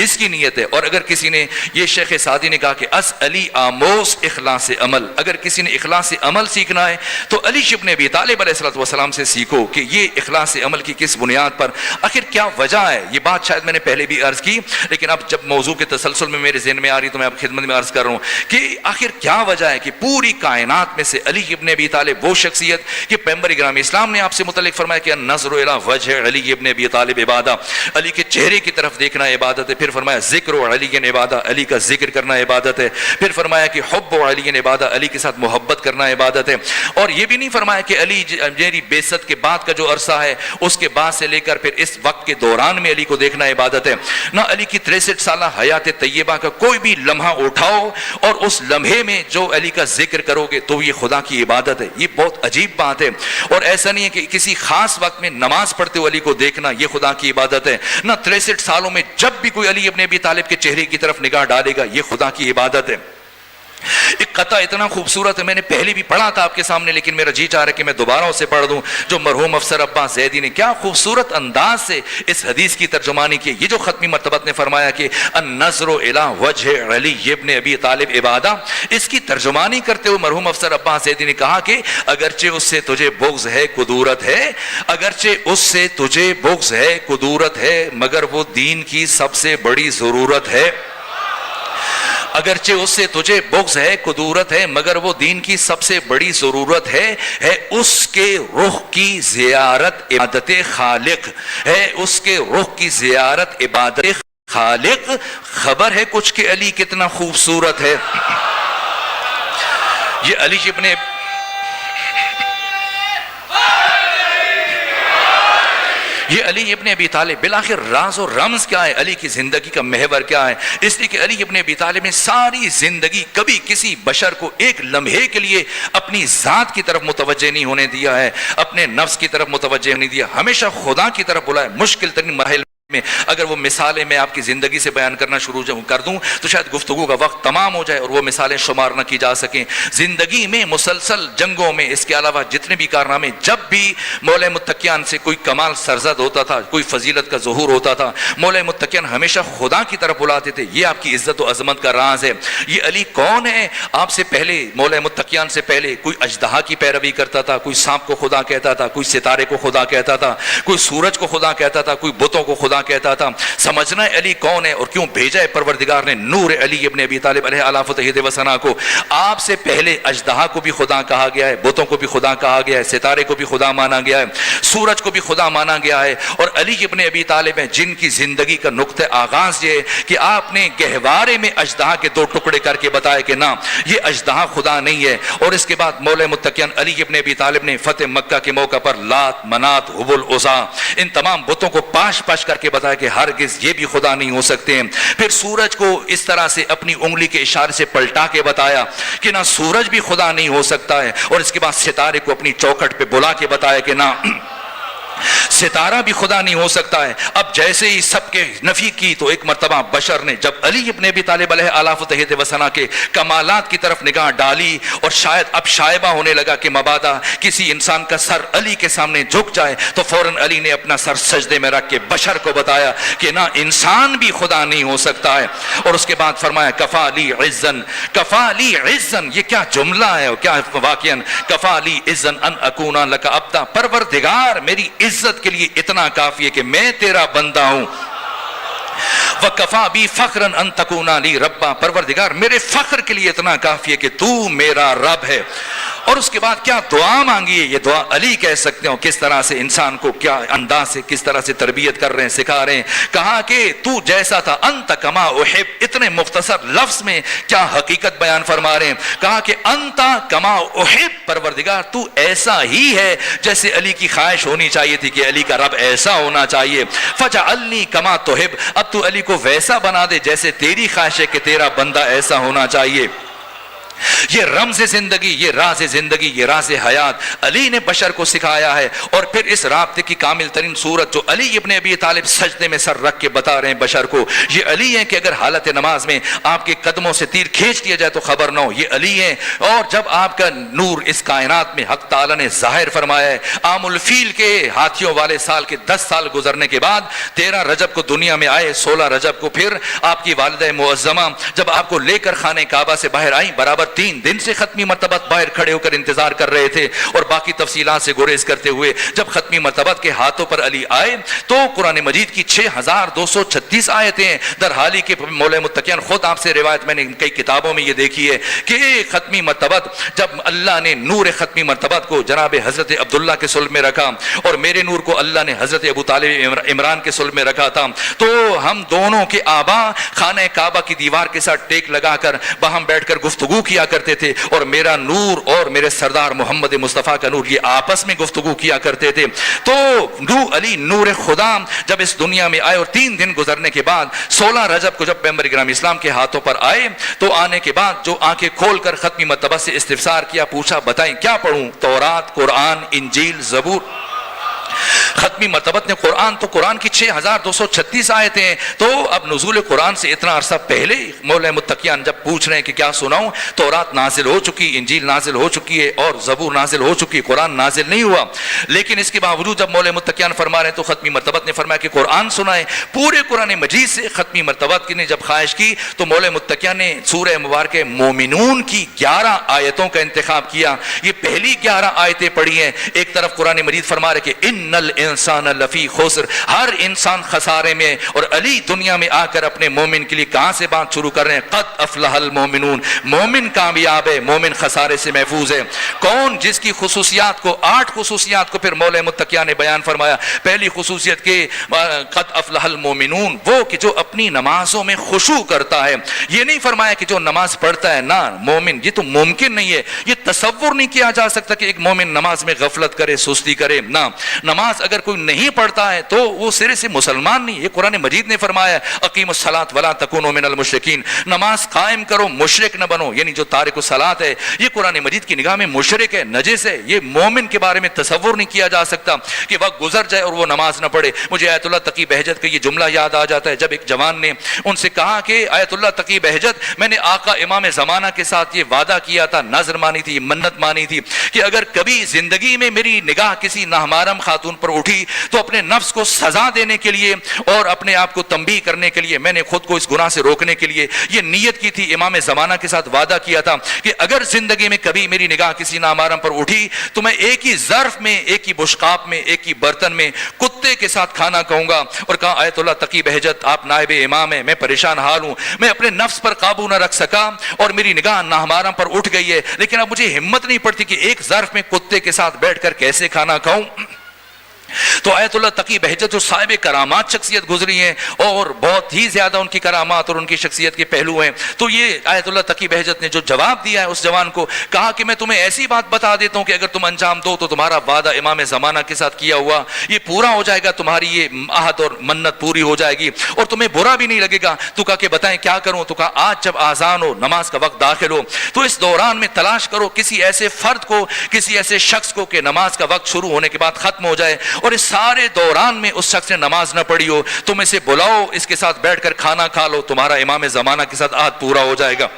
اس کی نیت ہے۔ اور اگر کسی نے، یہ شیخ سعدی نے کہا کہ اس علی آموز اخلاص عمل، اگر کسی نے اخلاص عمل سیکھنا ہے تو علی ابن ابی طالب علیہ السلام سے سیکھو کہ یہ اخلاص عمل کی کس بنیاد پر، آخر کیا وجہ ہے۔ یہ بات شاید میں نے پہلے بھی عرض کی، لیکن اب جب موضوع کے تسلسل میں میرے ذہن میں آ رہی تو میں اب خدمت میں عرض کر رہا ہوں کہ آخر کیا وجہ ہے کہ پوری کائنات میں سے علی ابن ابی طالب وہ شخصیت کہ پیغمبر گرامی اسلام نے آپ سے متعلق فرمایا کہ النظر الی وجہ علی ابن ابی طالب عبادہ، علی کے چہرے کی طرف دیکھنا عبادت ہے۔ پھر فرمایا ذکر علی عبادہ، علی کا ذکر کرنا عبادت ہے۔ پھر فرمایا کہ حب علی عبادہ، علی کے ساتھ محبت کرنا عبادت ہے۔ اور یہ بھی نہیں فرمایا کہ علی میری بعثت کے بعد کا جو عرصہ ہے اس کے بعد سے لے کر پھر اس وقت کے دوران میں علی کو دیکھنا عبادت ہے۔ نہ علی کی 63 سالہ حیات طیبہ کا کوئی بھی لمحہ اٹھاؤ اور اس لمحے میں جو علی کا ذکر کرو گے تو یہ خدا کی عبادت ہے۔ یہ بہت عجیب بات ہے، اور ایسا نہیں ہے کہ کسی خاص وقت میں نماز پڑھتے ہوئے علی کو دیکھنا یہ خدا کی عبادت ہے۔ نہ 63 سالوں میں جب بھی کوئی علی ابن ابی طالب کے چہرے کی طرف نگاہ ڈالے گا یہ خدا کی عبادت ہے۔ ایک قطعہ اتنا خوبصورت ہے، میں نے پہلے بھی پڑھا تھا آپ کے سامنے، لیکن میرا جی چاہ رہا ہے کہ میں دوبارہ اسے پڑھ دوں، جو مرحوم افسر عباس زیدی نے کیا خوبصورت انداز سے اس حدیث کی ترجمانی کی۔ یہ جو ختمی مرتبت نے فرمایا کہ النظر الی وجہ علی ابن ابی طالب عبادہ، اس کی ترجمانی کرتے ہوئے مرحوم افسر عباس زیدی نے کہا کہ اگرچہ اس سے تجھے بغض ہے، کدورت ہے، اگرچہ اس سے تجھے بغض ہے، کدورت ہے، مگر وہ دین کی سب سے بڑی ضرورت ہے۔ اگرچہ اس سے تجھے بغض ہے، کدورت ہے، مگر وہ دین کی سب سے بڑی ضرورت ہے اس کے رخ کی زیارت عبادت خالق، ہے اس کے رخ کی زیارت عبادت خالق۔ خبر ہے کچھ کہ علی کتنا خوبصورت ہے۔ یہ علی ابن یہ علی ابن ابی طالب بالآخر راز و رمز کیا ہے، علی کی زندگی کا محور کیا ہے؟ اس لیے کہ علی ابن ابی طالب نے ساری زندگی کبھی کسی بشر کو ایک لمحے کے لیے اپنی ذات کی طرف متوجہ نہیں ہونے دیا ہے، اپنے نفس کی طرف متوجہ نہیں دیا، ہمیشہ خدا کی طرف بلایا۔ مشکل ترین مراحل میں اگر وہ مثالیں میں آپ کی زندگی سے بیان کرنا شروع کر دوں تو شاید گفتگو کا وقت تمام ہو جائے اور وہ مثالیں شمار نہ کی جا سکیں۔ زندگی میں مسلسل جنگوں میں، اس کے علاوہ جتنے بھی کارنامے، جب بھی مولا متقیان سے کوئی کمال سرزد ہوتا تھا، کوئی فضیلت کا ظہور ہوتا تھا، مولا متقیان ہمیشہ خدا کی طرف بلاتے تھے۔ یہ آپ کی عزت و عظمت کا راز ہے۔ یہ علی کون ہے؟ آپ سے پہلے، مولا متقیان سے پہلے کوئی اژدہا کی پیروی کرتا تھا، کوئی سانپ کو خدا کہتا تھا، کوئی ستارے کو خدا کہتا تھا، کوئی سورج کو خدا کہتا تھا، کوئی بتوں کو خدا کہتا تھا۔ سمجھنا ہے علی کون ہے اور کیوں بھیجا ہے پروردگار نے نور علی ابن ابی طالب علیہ الاف و تحید و ثنا کو۔ آپ سے پہلے اژدہا کو بھی خدا کہا گیا ہے، بتوں کو بھی خدا کہا گیا ہے، ستارے کو بھی خدا مانا گیا ہے، سورج کو بھی خدا مانا گیا ہے۔ اور علی ابن ابی طالب ہیں جن کی زندگی کا نقطہ آغاز یہ ہے کہ آپ نے گہوارے میں اژدہا کے 2 ٹکڑے کر کے بتایا کہ نہ، یہ اژدہا خدا نہیں ہے۔ اور اس کے بعد مولا متقیان علی ابن ابی طالب نے فتح مکہ کے موقع پر لات، منات، حبل، عزا، ان تمام بتوں کو پاش پاش کر کے بتایا کہ ہرگز یہ بھی خدا نہیں ہو سکتے ہیں۔ پھر سورج کو اس طرح سے اپنی انگلی کے اشارے سے پلٹا کے بتایا کہ نہ سورج بھی خدا نہیں ہو سکتا ہے۔ اور اس کے بعد ستارے کو اپنی چوکھٹ پہ بلا کے بتایا کہ نہ، ستارہ بھی خدا نہیں ہو سکتا ہے۔ اب جیسے ہی سب کے نفی کی تو ایک مرتبہ بشر نے جب علی ابن ابی طالب علیہ الاف و تحید و ثنا کے کمالات کی طرف نگاہ ڈالی اور شاید اب شائبہ ہونے لگا کہ مبادا کسی انسان کا سر علی کے سامنے جھک جائے، تو فوراً علی نے اپنا سر سجدے میں رکھ کے بشر کو بتایا کہ نہ، انسان بھی خدا نہیں ہو سکتا ہے۔ اور اس کے بعد فرمایا کفا لی عزن، کفا لی عزن، یہ کیا جملہ ہے اور کیا واقعاً، کفا لی عزن ان اکونا لک عبدا، پروردگار میری عزت کے لیے اتنا کافی ہے کہ میں تیرا بندہ ہوں۔ وَكَفَى بِي فَخْرًا أَن تَكُونَ لِي رَبًّا، پروردگار میرے فخر کے لیے اتنا کافی ہے کہ تو میرا رب ہے۔ اور اس کے بعد کیا دعا مانگی ہے، یہ دعا علی کہہ سکتے ہو، کس طرح سے انسان کو کیا انداز سے کس طرح سے تربیت کر رہے ہیں، سکھا رہے ہیں۔ کہا کہ تو جیسا تھا، انت کما احب، اتنے مختصر لفظ میں کیا حقیقت بیان فرما رہے ہیں۔ کہا کہ انت کما احب، پروردگار تو ایسا ہی ہے جیسے علی کی خواہش ہونی چاہیے تھی کہ علی کا رب ایسا ہونا چاہیے۔ فجعلنی کما تحب، اب تو علی کو ویسا بنا دے جیسے تیری خواہش ہے کہ تیرا بندہ ایسا ہونا چاہیے۔ یہ رمز زندگی، یہ راز زندگی، یہ راز حیات علی نے بشر کو سکھایا ہے۔ اور پھر اس رابطے کی کامل ترین صورت جو علی ابن ابی طالب سجدے میں سر رکھ کے بتا رہے ہیں بشر کو، یہ علی ہیں کہ اگر حالت نماز میں آپ کے قدموں سے تیر کھینچ دیا جائے تو خبر نہ ہو، یہ علی ہیں۔ اور جب آپ کا نور اس کائنات میں حق تعالی نے ظاہر فرمایا ہے، عام الفیل کے ہاتھیوں والے سال کے 10 سال گزرنے کے بعد 13 رجب کو دنیا میں آئے، 16 رجب کو پھر آپ کی والدہ معظمہ جب آپ کو لے کر خانہ کعبہ سے باہر آئیں، برابر 3 دن سے ختمی مرتبہ باہر کھڑے ہو کر انتظار کر رہے تھے اور باقی تفصیلات سے گریز کرتے ہوئے جب ختمی مرتبہ کے ہاتھوں پر علی آئے تو قرآن مجید کی 6236 آیتیں ہیں، در حالی کہ مولا متقین خود آپ سے روایت میں نے کئی کتابوں میں یہ دیکھی ہے کہ ختمی مرتبہ جب اللہ نے نور ختمی مرتبہ کو جناب حضرت عبداللہ کے صلب میں رکھا اور میرے نور کو اللہ نے حضرت ابو طالب عمران کے صلب میں رکھا تھا، تو ہم دونوں کے آبا خانہ کعبہ کی دیوار کے ساتھ ٹیک لگا کر باہم بیٹھ کر گفتگو کیا کرتے تھے، اور میرا نور اور میرے سردار محمد مصطفیٰ کا نور یہ آپس میں گفتگو کیا کرتے تھے۔ تو علی نور خدا جب اس دنیا میں آئے اور 3 دن گزرنے کے بعد 16 رجب کو جب پیغمبر کرام اسلام کے ہاتھوں پر آئے تو آنے کے بعد جو آنکھیں کھول کر ختمی مرتبہ سے استفسار کیا، پوچھا بتائیں کیا پڑھوں؟ تورات، قرآن، انجیل، زبور۔ ختمی مرتبت نے قرآن، تو قرآن کی 6236 آیتیں ہیں۔ تو اب نزول قرآن سے اتنا عرصہ پہلے مولا متقیان جب پوچھ رہے ہیں کہ کیا سناؤں، تورات نازل ہو چکی، انجیل نازل ہو چکی ہے اور زبور نازل ہو چکی، قرآن نازل نہیں ہوا، لیکن اس کے باوجود جب مولا متقیان فرما رہے ہیں تو ختمی مرتبت نے فرمایا کہ قرآن سنائیں۔ پورے قرآن مجید سے ختمی مرتبت کی نے جب خواہش کی تو مولا متقیان نے سورہ مبارک مومنون کی 11 آیتوں کا انتخاب کیا۔ یہ پہلی 11 آیتیں پڑھی ہیں۔ ایک طرف قرآن مجید فرما رہے کہ ان الانسان لفی خسر، ہر انسان خسارے میں، اور علی دنیا میں آ کر اپنے مومن کے لیے کہاں سے بات شروع کر رہے ہیں؟ قد افلح المومنون، مومن کامیاب ہے، مومن خسارے سے محفوظ ہے۔ کون؟ جس کی خصوصیات کو 8 خصوصیات کو پھر مولا متقیان نے بیان فرمایا۔ پہلی خصوصیت کہ قد افلح المومنون، وہ کہ جو اپنی نمازوں میں خشوع کرتا ہے۔ یہ نہیں فرمایا کہ جو نماز پڑھتا ہے نہ مومن، یہ تو ممکن نہیں ہے، یہ تصور نہیں کیا جا سکتا کہ ایک مومن نماز میں غفلت کرے، سستی کرے، نہ۔ نماز اگر کوئی نہیں پڑھتا ہے تو وہ سرے سے مسلمان نہیں۔ یہ قرآن مجید نے فرمایا اقیموا الصلاۃ ولا تکونوا من المشرکین، نماز قائم کرو، مشرک نہ بنو، یعنی جو تارک الصلاۃ ہے یہ قرآن مجید کی نگاہ میں مشرک ہے، نجس ہے۔ یہ مومن کے بارے میں تصور نہیں کیا جا سکتا کہ وقت گزر جائے اور وہ نماز نہ پڑھے۔ مجھے آیت اللہ تقی بہجت کا یہ جملہ یاد آ جاتا ہے جب ایک جوان نے ان سے کہا کہ آیت اللہ تقی بہجت، میں نے آقا امام زمانہ کے ساتھ یہ وعدہ کیا تھا، نظر مانی تھی، منت مانی تھی کہ اگر کبھی زندگی میں میری نگاہ کسی نامحرم خاتون پر اٹھی تو اپنے نفس کو سزا دینے کے لیے اور اپنے آپ کو تنبیہ کرنے کے لیے، میں نے خود کو اس گناہ سے روکنے کے لیے یہ نیت کی تھی، امام زمانہ کے ساتھ وعدہ کیا تھا کہ اگر زندگی میں کبھی میری نگاہ کسی نامحرم پر اٹھی تو میں ایک ہی ظرف میں، ایک ہی بشقاب میں، ایک ہی برتن میں کتے کے ساتھ کھانا کھاؤں گا۔ اور کہا آیت اللہ تقی بہجت آپ نائب امام ہیں، میں پریشان حال ہوں، میں اپنے نفس پر قابو نہ رکھ سکا اور میری نگاہ نامحرم پر اٹھ گئی ہے، لیکن اب مجھے ہمت نہیں پڑتی کہ ایک ظرف میں کتے کے ساتھ بیٹھ کر کیسے کھانا کھاؤں۔ تو آیت اللہ تقی بہجت جو صاحب کرامات شخصیت گزری ہیں اور بہت ہی زیادہ ان کی کرامات اور ان کی شخصیت کے پہلو ہیں، تو یہ آیت اللہ تقی بہجت نے جو جواب دیا ہے اس جوان کو، کہا کہ میں تمہیں ایسی بات بتا دیتا ہوں کہ اگر تم انجام دو تو تمہارا وعدہ امام زمانہ کے ساتھ کیا ہوا یہ پورا ہو جائے گا، تمہاری یہ عہد اور منت پوری ہو جائے گی اور تمہیں برا بھی نہیں لگے گا۔ تو کہا کہ بتائیں کیا کروں؟ تو کہا آج جب آذان ہو، نماز کا وقت داخل ہو، تو اس دوران میں تلاش کرو کسی ایسے فرد کو، کسی ایسے شخص کو کہ نماز کا وقت شروع ہونے کے بعد ختم ہو جائے اور اس سارے دوران میں اس شخص نے نماز نہ پڑھی ہو، تم اسے بلاؤ، اس کے ساتھ بیٹھ کر کھانا کھا لو، تمہارا امام زمانہ کے ساتھ عہد پورا ہو جائے گا۔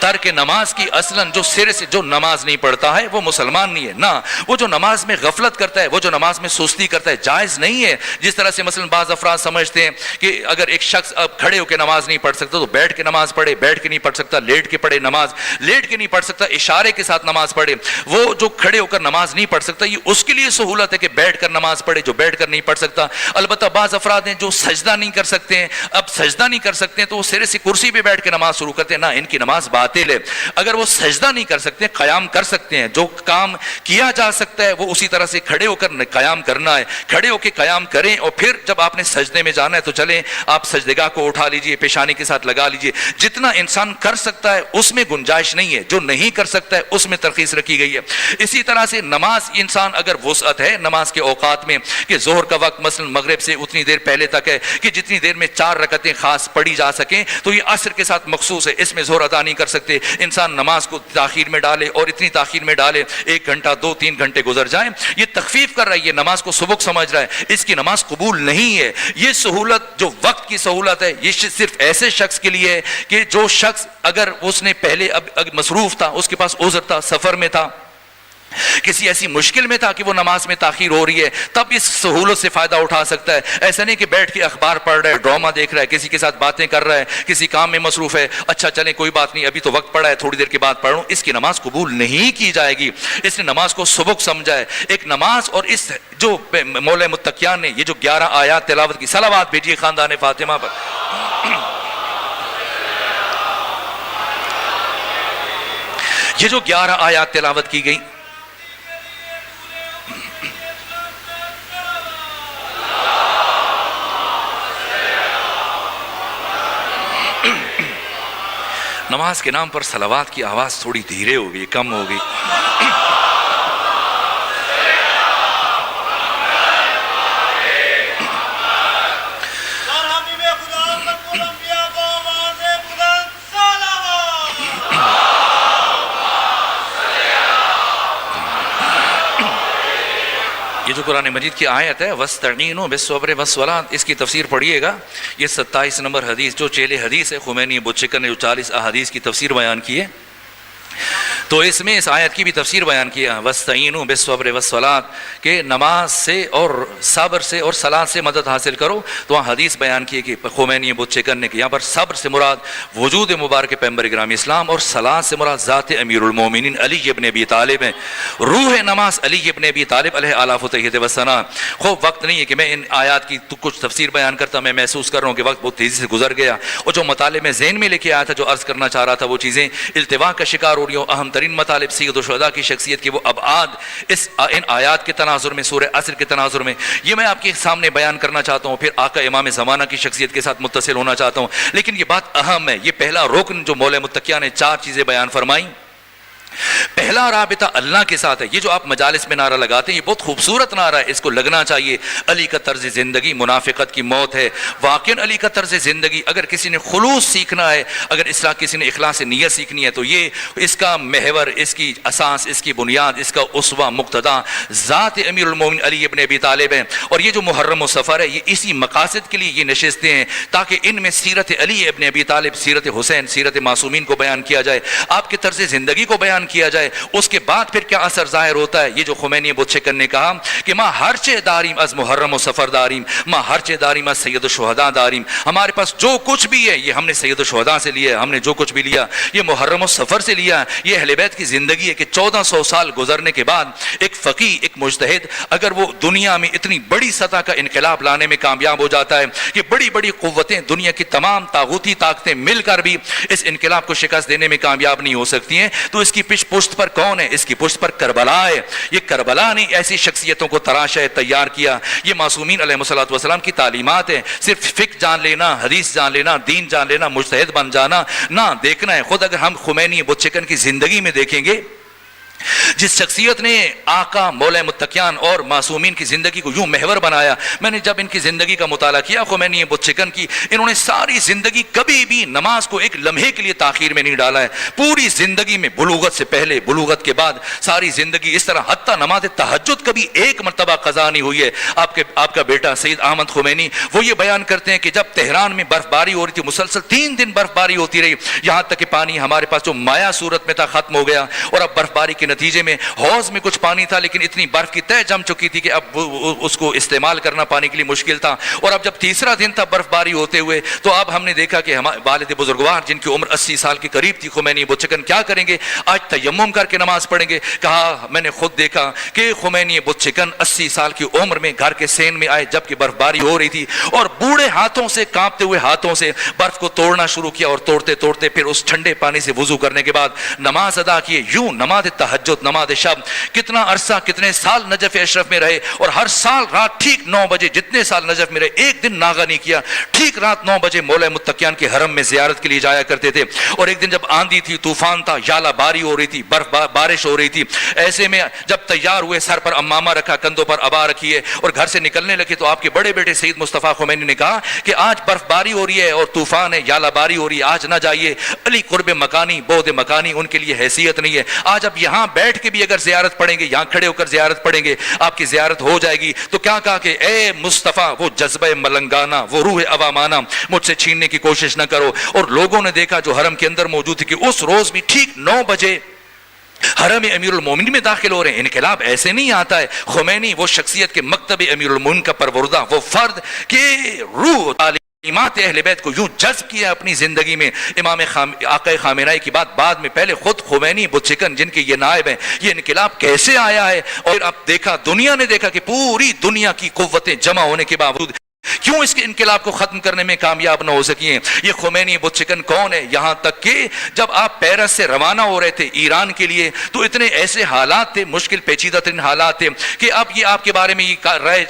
ترک نماز کی اصلاً جو سرے سے جو نماز نہیں پڑھتا ہے وہ مسلمان نہیں ہے، نہ وہ جو نماز میں غفلت کرتا ہے، وہ جو نماز میں سستی کرتا ہے، جائز نہیں ہے۔ جس طرح سے مثلاً بعض افراد سمجھتے ہیں کہ اگر ایک شخص اب کھڑے ہو کے نماز نہیں پڑھ سکتا تو بیٹھ کے نماز پڑھے، بیٹھ کے نہیں پڑھ سکتا لیٹ کے پڑھے نماز، لیٹ کے نہیں پڑھ سکتا اشارے کے ساتھ نماز پڑھے۔ وہ جو کھڑے ہو کر نماز نہیں پڑھ سکتا یہ اس کے لیے سہولت ہے کہ بیٹھ کر نماز پڑھے جو بیٹھ کر نہیں پڑھ سکتا۔ البتہ بعض افراد ہیں جو سجدہ نہیں کر سکتے ہیں، اب سجدہ نہیں کر سکتے ہیں تو وہ سرے سے کرسی پہ بیٹھ کے نماز شروع کرتے ہیں، نہ ان کی نماز باطل ہے۔ اگر وہ سجدہ نہیں کر سکتے قیام کر سکتے ہیں، جو کام کیا جا سکتا ہے وہ اسی طرح سے کھڑے ہو کر قیام کرنا ہے، کھڑے ہو کے قیام کریں اور پھر جب آپ نے سجدے میں جانا ہے تو چلیں آپ سجدگاہ کو اٹھا لیجئے، پیشانی کے ساتھ لگا لیجئے۔ جتنا انسان کر سکتا ہے اس میں گنجائش نہیں ہے، جو نہیں کر سکتا ہے اس میں ترخیص رکھی گئی ہے۔ اسی طرح سے نماز انسان اگر وسعت ہے نماز کے اوقات میں کہ ظہر کا وقت مثلا مغرب سے اتنی دیر پہلے تک ہے کہ جتنی دیر میں 4 رکعتیں خاص پڑھی جا سکیں تو یہ عصر کے ساتھ مخصوص ہے، اس میں ظہر ادا نہیں کر سکتے. انسان نماز کو تاخیر میں ڈالے اور اتنی تاخیر میں ڈالے 1 گھنٹہ 2-3 گھنٹے گزر جائیں. یہ تخفیف کر رہا ہے, یہ نماز کو سبق سمجھ رہا ہے, اس کی نماز قبول نہیں ہے. یہ سہولت جو وقت کی سہولت ہے یہ صرف ایسے شخص کے لیے ہے کہ جو شخص اگر اس نے پہلے اب مصروف تھا, اس کے پاس عذر تھا, سفر میں تھا, کسی ایسی مشکل میں تھا کہ وہ نماز میں تاخیر ہو رہی ہے, تب اس سہولت سے فائدہ اٹھا سکتا ہے. ایسا نہیں کہ بیٹھ کے اخبار پڑھ رہا ہے, ڈرامہ دیکھ رہا ہے, کسی کے ساتھ باتیں کر رہا ہے, کسی کام میں مصروف ہے, اچھا چلیں کوئی بات نہیں ابھی تو وقت پڑا ہے تھوڑی دیر کے بعد پڑھ لوں. اس کی نماز قبول نہیں کی جائے گی. اس نے نماز کو سبق سمجھا ہے. ایک نماز اور اس جو مولا متقیان نے یہ جو 11 آیات تلاوت کی, صلوات بھیجیے خاندان فاطمہ پر. یہ جو 11 آیات تلاوت کی گئی, نماز کے نام پر صلوات کی آواز تھوڑی دھیرے ہو گئی, کم ہو گئی. یہ جو قرآن مجید کی آیت ہے وَاسْتَعِينُوا بِالصَّبْرِ وَالصَّلَاةِ, اس کی تفسیر پڑھیے گا. یہ 27 نمبر حدیث جو چیلے حدیث ہے, خمینی بتچکن نے جو 40 احادیث کی تفسیر بیان کی ہے, تو اس میں اس آیت کی بھی تفسیر بیان کیا وَاسْتَعِينُوا بِالصَّبْرِ وَالصَّلَاةِ, کہ نماز سے اور صبر سے اور صلاۃ سے مدد حاصل کرو. تو وہاں حدیث بیان کی کہ خمینی بتچکن نے کہ یہاں پر صبر سے مراد وجود مبارک پیغمبر گرامی اسلام اور صلاۃ سے مراد ذات امیر المومنین علی ابن ابی طالب ہے. روح نماز علی ابن ابی طالب علیہ آلاف و تحیت و ثنا. خوب وقت نہیں ہے کہ میں ان آیات کی کچھ تفسیر بیان کرتا, میں محسوس کر رہا ہوں کہ وقت بہت تیزی سے گزر گیا, اور جو مطالب میں ذہن میں لے کے آیا تھا, جو عرض کرنا چاہ رہا تھا, وہ چیزیں التوا کا شکار ہو رہی ہوں. اہم ترین مطالب سید الشہداء کی شخصیت کی وہ ابعاد ان آیات کے تناظر میں, سورہ عصر کے تناظر میں, یہ میں آپ کے سامنے بیان کرنا چاہتا ہوں. پھر آقا امام زمانہ کی شخصیت کے ساتھ متصل ہونا چاہتا ہوں. لیکن یہ بات اہم ہے, یہ پہلا رکن جو مولا متقیان نے 4 چیزیں بیان فرمائیں. پہلا رابطہ اللہ کے ساتھ ہے. یہ جو آپ مجالس میں نعرہ لگاتے ہیں یہ بہت خوبصورت نعرہ ہے, اس کو لگنا چاہیے. علی کا طرز زندگی منافقت کی موت ہے. واقعاً علی کا طرز زندگی, اگر کسی نے خلوص سیکھنا ہے, اگر کسی نے اخلاص نیت سیکھنی ہے, تو یہ اس کا محور, اس کی اساس, اس کی بنیاد, اس کا اسوہ مقتدا ذات امیر المومنین علی ابن ابی طالب ہے. اور یہ جو محرم و سفر ہے, یہ اسی مقاصد کے لیے یہ نشستیں ہیں, تاکہ ان میں سیرت علی ابن ابی طالب, سیرت حسین, سیرت معصومین کو بیان کیا جائے, آپ کے طرز زندگی کو بیان کیا جائے. اس کے بعد پھر کیا اثر ظاہر ہوتا ہے. یہ جو خمینی بتچکن نے کہا کہ ما ہر چے داریم از محرم و سفر داریم, ما ہر چے داریم از سید الشہداء داریم. ہمارے پاس جو کچھ بھی ہے یہ ہم نے سید الشہداء سے لیا ہے, ہم نے جو کچھ بھی لیا یہ محرم و سفر سے لیا. یہ اہل بیت کی زندگی ہے کہ 1400 سال گزرنے کے بعد ایک فقیہ, ایک مجتہد, اگر وہ دنیا میں اتنی بڑی سطح کا انقلاب لانے میں کامیاب ہو جاتا ہے کہ بڑی بڑی قوتیں, دنیا کی تمام طاغوتی طاقتیں مل کر بھی اس انقلاب کو شکست دینے میں کامیاب نہیں ہو سکتی ہیں, تو اس کی پشت پر کون ہے؟ اس کی پشت پر کربلا ہے. یہ کربلا نے ایسی شخصیتوں کو تراشا ہے, تیار کیا. یہ معصومین علیہ الصلوۃ والسلام کی تعلیمات ہیں. صرف فقہ جان لینا, حدیث جان لینا, دین جان لینا, مجتہد بن جانا نہ, دیکھنا ہے. خود اگر ہم خمینی بتچکن کی زندگی میں دیکھیں گے, جس شخصیت نے آقا مولا متقیان اور معصومین کی زندگی کو یوں محور بنایا. میں نے جب ان کی زندگی کا مطالعہ کیا خمینی بتچکن کی, انہوں نے ساری زندگی کبھی بھی نماز کو ایک لمحے کے لیے تاخیر میں نہیں ڈالا ہے. پوری زندگی میں بلوغت سے پہلے, بلوغت کے بعد, ساری زندگی اس طرح, حتیٰ نماز تہجد کبھی ایک مرتبہ قضا نہیں ہوئی ہے. آپ کا بیٹا سید احمد خمینی وہ یہ بیان کرتے ہیں کہ جب تہران میں برف باری ہو رہی تھی, مسلسل 3 دن برف باری ہوتی رہی, یہاں تک کہ پانی ہمارے پاس جو مایا صورت میں تھا ختم ہو گیا, اور اب برف باری کے نتیجے میں حوض میں کچھ پانی تھا, لیکن اتنی برف کی تہ جم چکی تھی کہ اب اس کو استعمال کرنا پانی کے لیے مشکل تھا. اور اب جب تیسرا دن تھا برف باری ہوتے ہوئے, تو اب ہم نے دیکھا کہ ہمارے والد بزرگوار جن کی عمر 80 سال کے قریب تھی, خمینی بتچکن کیا کریں گے, آج تیمم کر کے نماز پڑھیں گے. کہا میں نے خود دیکھا کہ خمینی بتچکن 80 سال کی عمر میں گھر کے سین میں آئے جبکہ برف باری ہو رہی تھی, اور بوڑھے ہاتھوں سے, کانپتے ہوئے ہاتھوں سے برف کو توڑنا شروع کیا, اور توڑتے توڑتے پھر اس ٹھنڈے پانی سے وضو کرنے کے بعد نماز ادا کیے. یوں نماز تہجد تہجد نماز شب. کتنا عرصہ کتنے سال نجف اشرف میں رہے, اور ہر سال رات ٹھیک 9 بجے, جتنے سال نجف میں رہے ایک دن ناغہ نہیں کیا, ٹھیک رات 9 بجے مولا متقیان کے حرم میں زیارت کے لیے جایا کرتے تھے. اور ایک دن جب آندھی تھی, طوفان تھا, یالہ باری ہو رہی تھی, بارش ہو رہی تھی, ایسے میں جب تیار ہوئے, سر پر امامہ رکھا, کندھوں پر عبا رکھی ہے, اور گھر سے نکلنے لگے تو آپ کے بڑے بیٹے سید مصطفیٰ خمینی نے کہا کہ آج برف باری ہو رہی ہے اور طوفان ہے, یالہ باری ہو رہی ہے, آج نہ جائیے. علی قرب مکانی بود مکانی ان کے لیے حیثیت نہیں ہے. آج اب یہاں بیٹھ کے بھی اگر زیارت پڑھیں گے, یہاں کھڑے ہو کر زیارت پڑھیں گے, آپ کی زیارت ہو جائے گی. تو کیا کہا کہ اے مصطفیٰ, وہ جذبہ ملنگانہ, وہ روح عوامانہ مجھ سے چھیننے کی کوشش نہ کرو. اور لوگوں نے دیکھا جو حرم کے اندر موجود تھی کہ اس روز بھی ٹھیک 9 بجے حرم امیر المومنین میں داخل ہو رہے ہیں. انقلاب ایسے نہیں آتا ہے. خمینی وہ شخصیت کے مکتب امیر المومنین کا پروردہ, وہ فرد کہ روح تعلیمات اہل بیت کو یوں جذب کیا اپنی زندگی میں. امام آقا خامنہئی کی بات بعد میں, پہلے خود خمینی بتشکن جن کے یہ نائب ہیں, یہ انقلاب کیسے آیا ہے. اور اب دیکھا, دنیا نے دیکھا کہ پوری دنیا کی قوتیں جمع ہونے کے باوجود کیوں اس کے انقلاب کو ختم کرنے میں کامیاب نہ ہو سکی ہیں. یہ خمینی بتشکن کون ہے؟ یہاں تک کہ جب آپ پیرس سے روانہ ہو رہے تھے ایران کے لیے تو اتنے ایسے حالات تھے, مشکل پیچیدہ ترین حالات تھے کہ اب یہ آپ کے بارے میں یہ رائے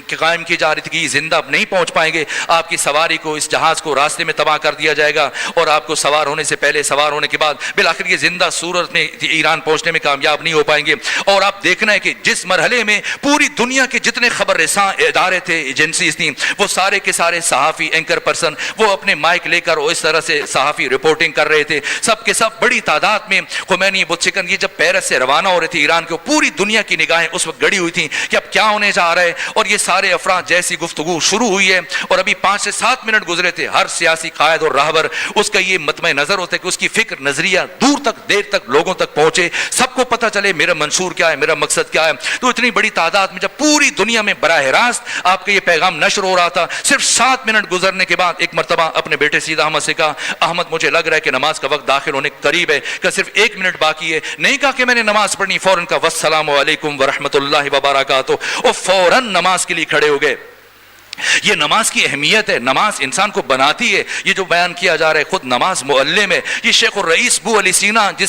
قائم کی جا رہی تھی کہ یہ زندہ اب نہیں پہنچ پائیں گے, آپ کی سواری کو, اس جہاز کو راستے میں تباہ کر دیا جائے گا, اور آپ کو سوار ہونے سے پہلے, سوار ہونے کے بعد بالآخر یہ زندہ صورت میں ایران پہنچنے میں کامیاب نہیں ہو پائیں گے. اور آپ دیکھنا ہے کہ جس مرحلے میں پوری دنیا کے جتنے خبر رساں ادارے تھے, ایجنسیز تھیں, وہ سارے کے سارے صحافی, اینکر پرسن, وہ اپنے مائک لے کر اس طرح سے صحافی رپورٹنگ کر رہے تھے, سب کے سب بڑی تعداد میں. خمینی بتشکن یہ جب پیرس سے روانہ ہو رہے تھے ایران کو, پوری دنیا کی نگاہیں اس وقت گڑی ہوئی تھیں کہ اب کیا ہونے جا رہا ہے. اور یہ سارے افراد جیسی گفتگو شروع ہوئی ہے, اور ابھی 5 سے 7 منٹ گزرے تھے, ہر سیاسی قائد اور راہبر اس کا یہ مطمع نظر ہوتا ہے کہ اس کی فکر, نظریہ دور تک, دیر تک لوگوں تک پہنچے, سب کو پتہ چلے میرا منشور کیا ہے, میرا مقصد کیا ہے. تو اتنی بڑی تعداد میں جب پوری دنیا میں براہ راست آپ کا یہ پیغام نشر ہو رہا تھا, صرف 7 منٹ گزرنے کے بعد ایک مرتبہ اپنے بیٹے سید احمد سے کہا, احمد مجھے لگ رہا ہے کہ نماز کا وقت داخل ہونے قریب ہے, کہ صرف 1 منٹ باقی ہے. نہیں کہا کہ میں نے نماز پڑھنی, فوراً کہا والسلام علیکم ورحمۃ اللہ وبرکاتہ, اور فوراً نماز کے لیے کھڑے ہو گئے. یہ نماز کی اہمیت ہے, نماز انسان کو بناتی ہے. یہ جو بیان کیا جا رہا ہے خود نماز معلم ہے. یہ شیخ الرئیس بو علی سینا جن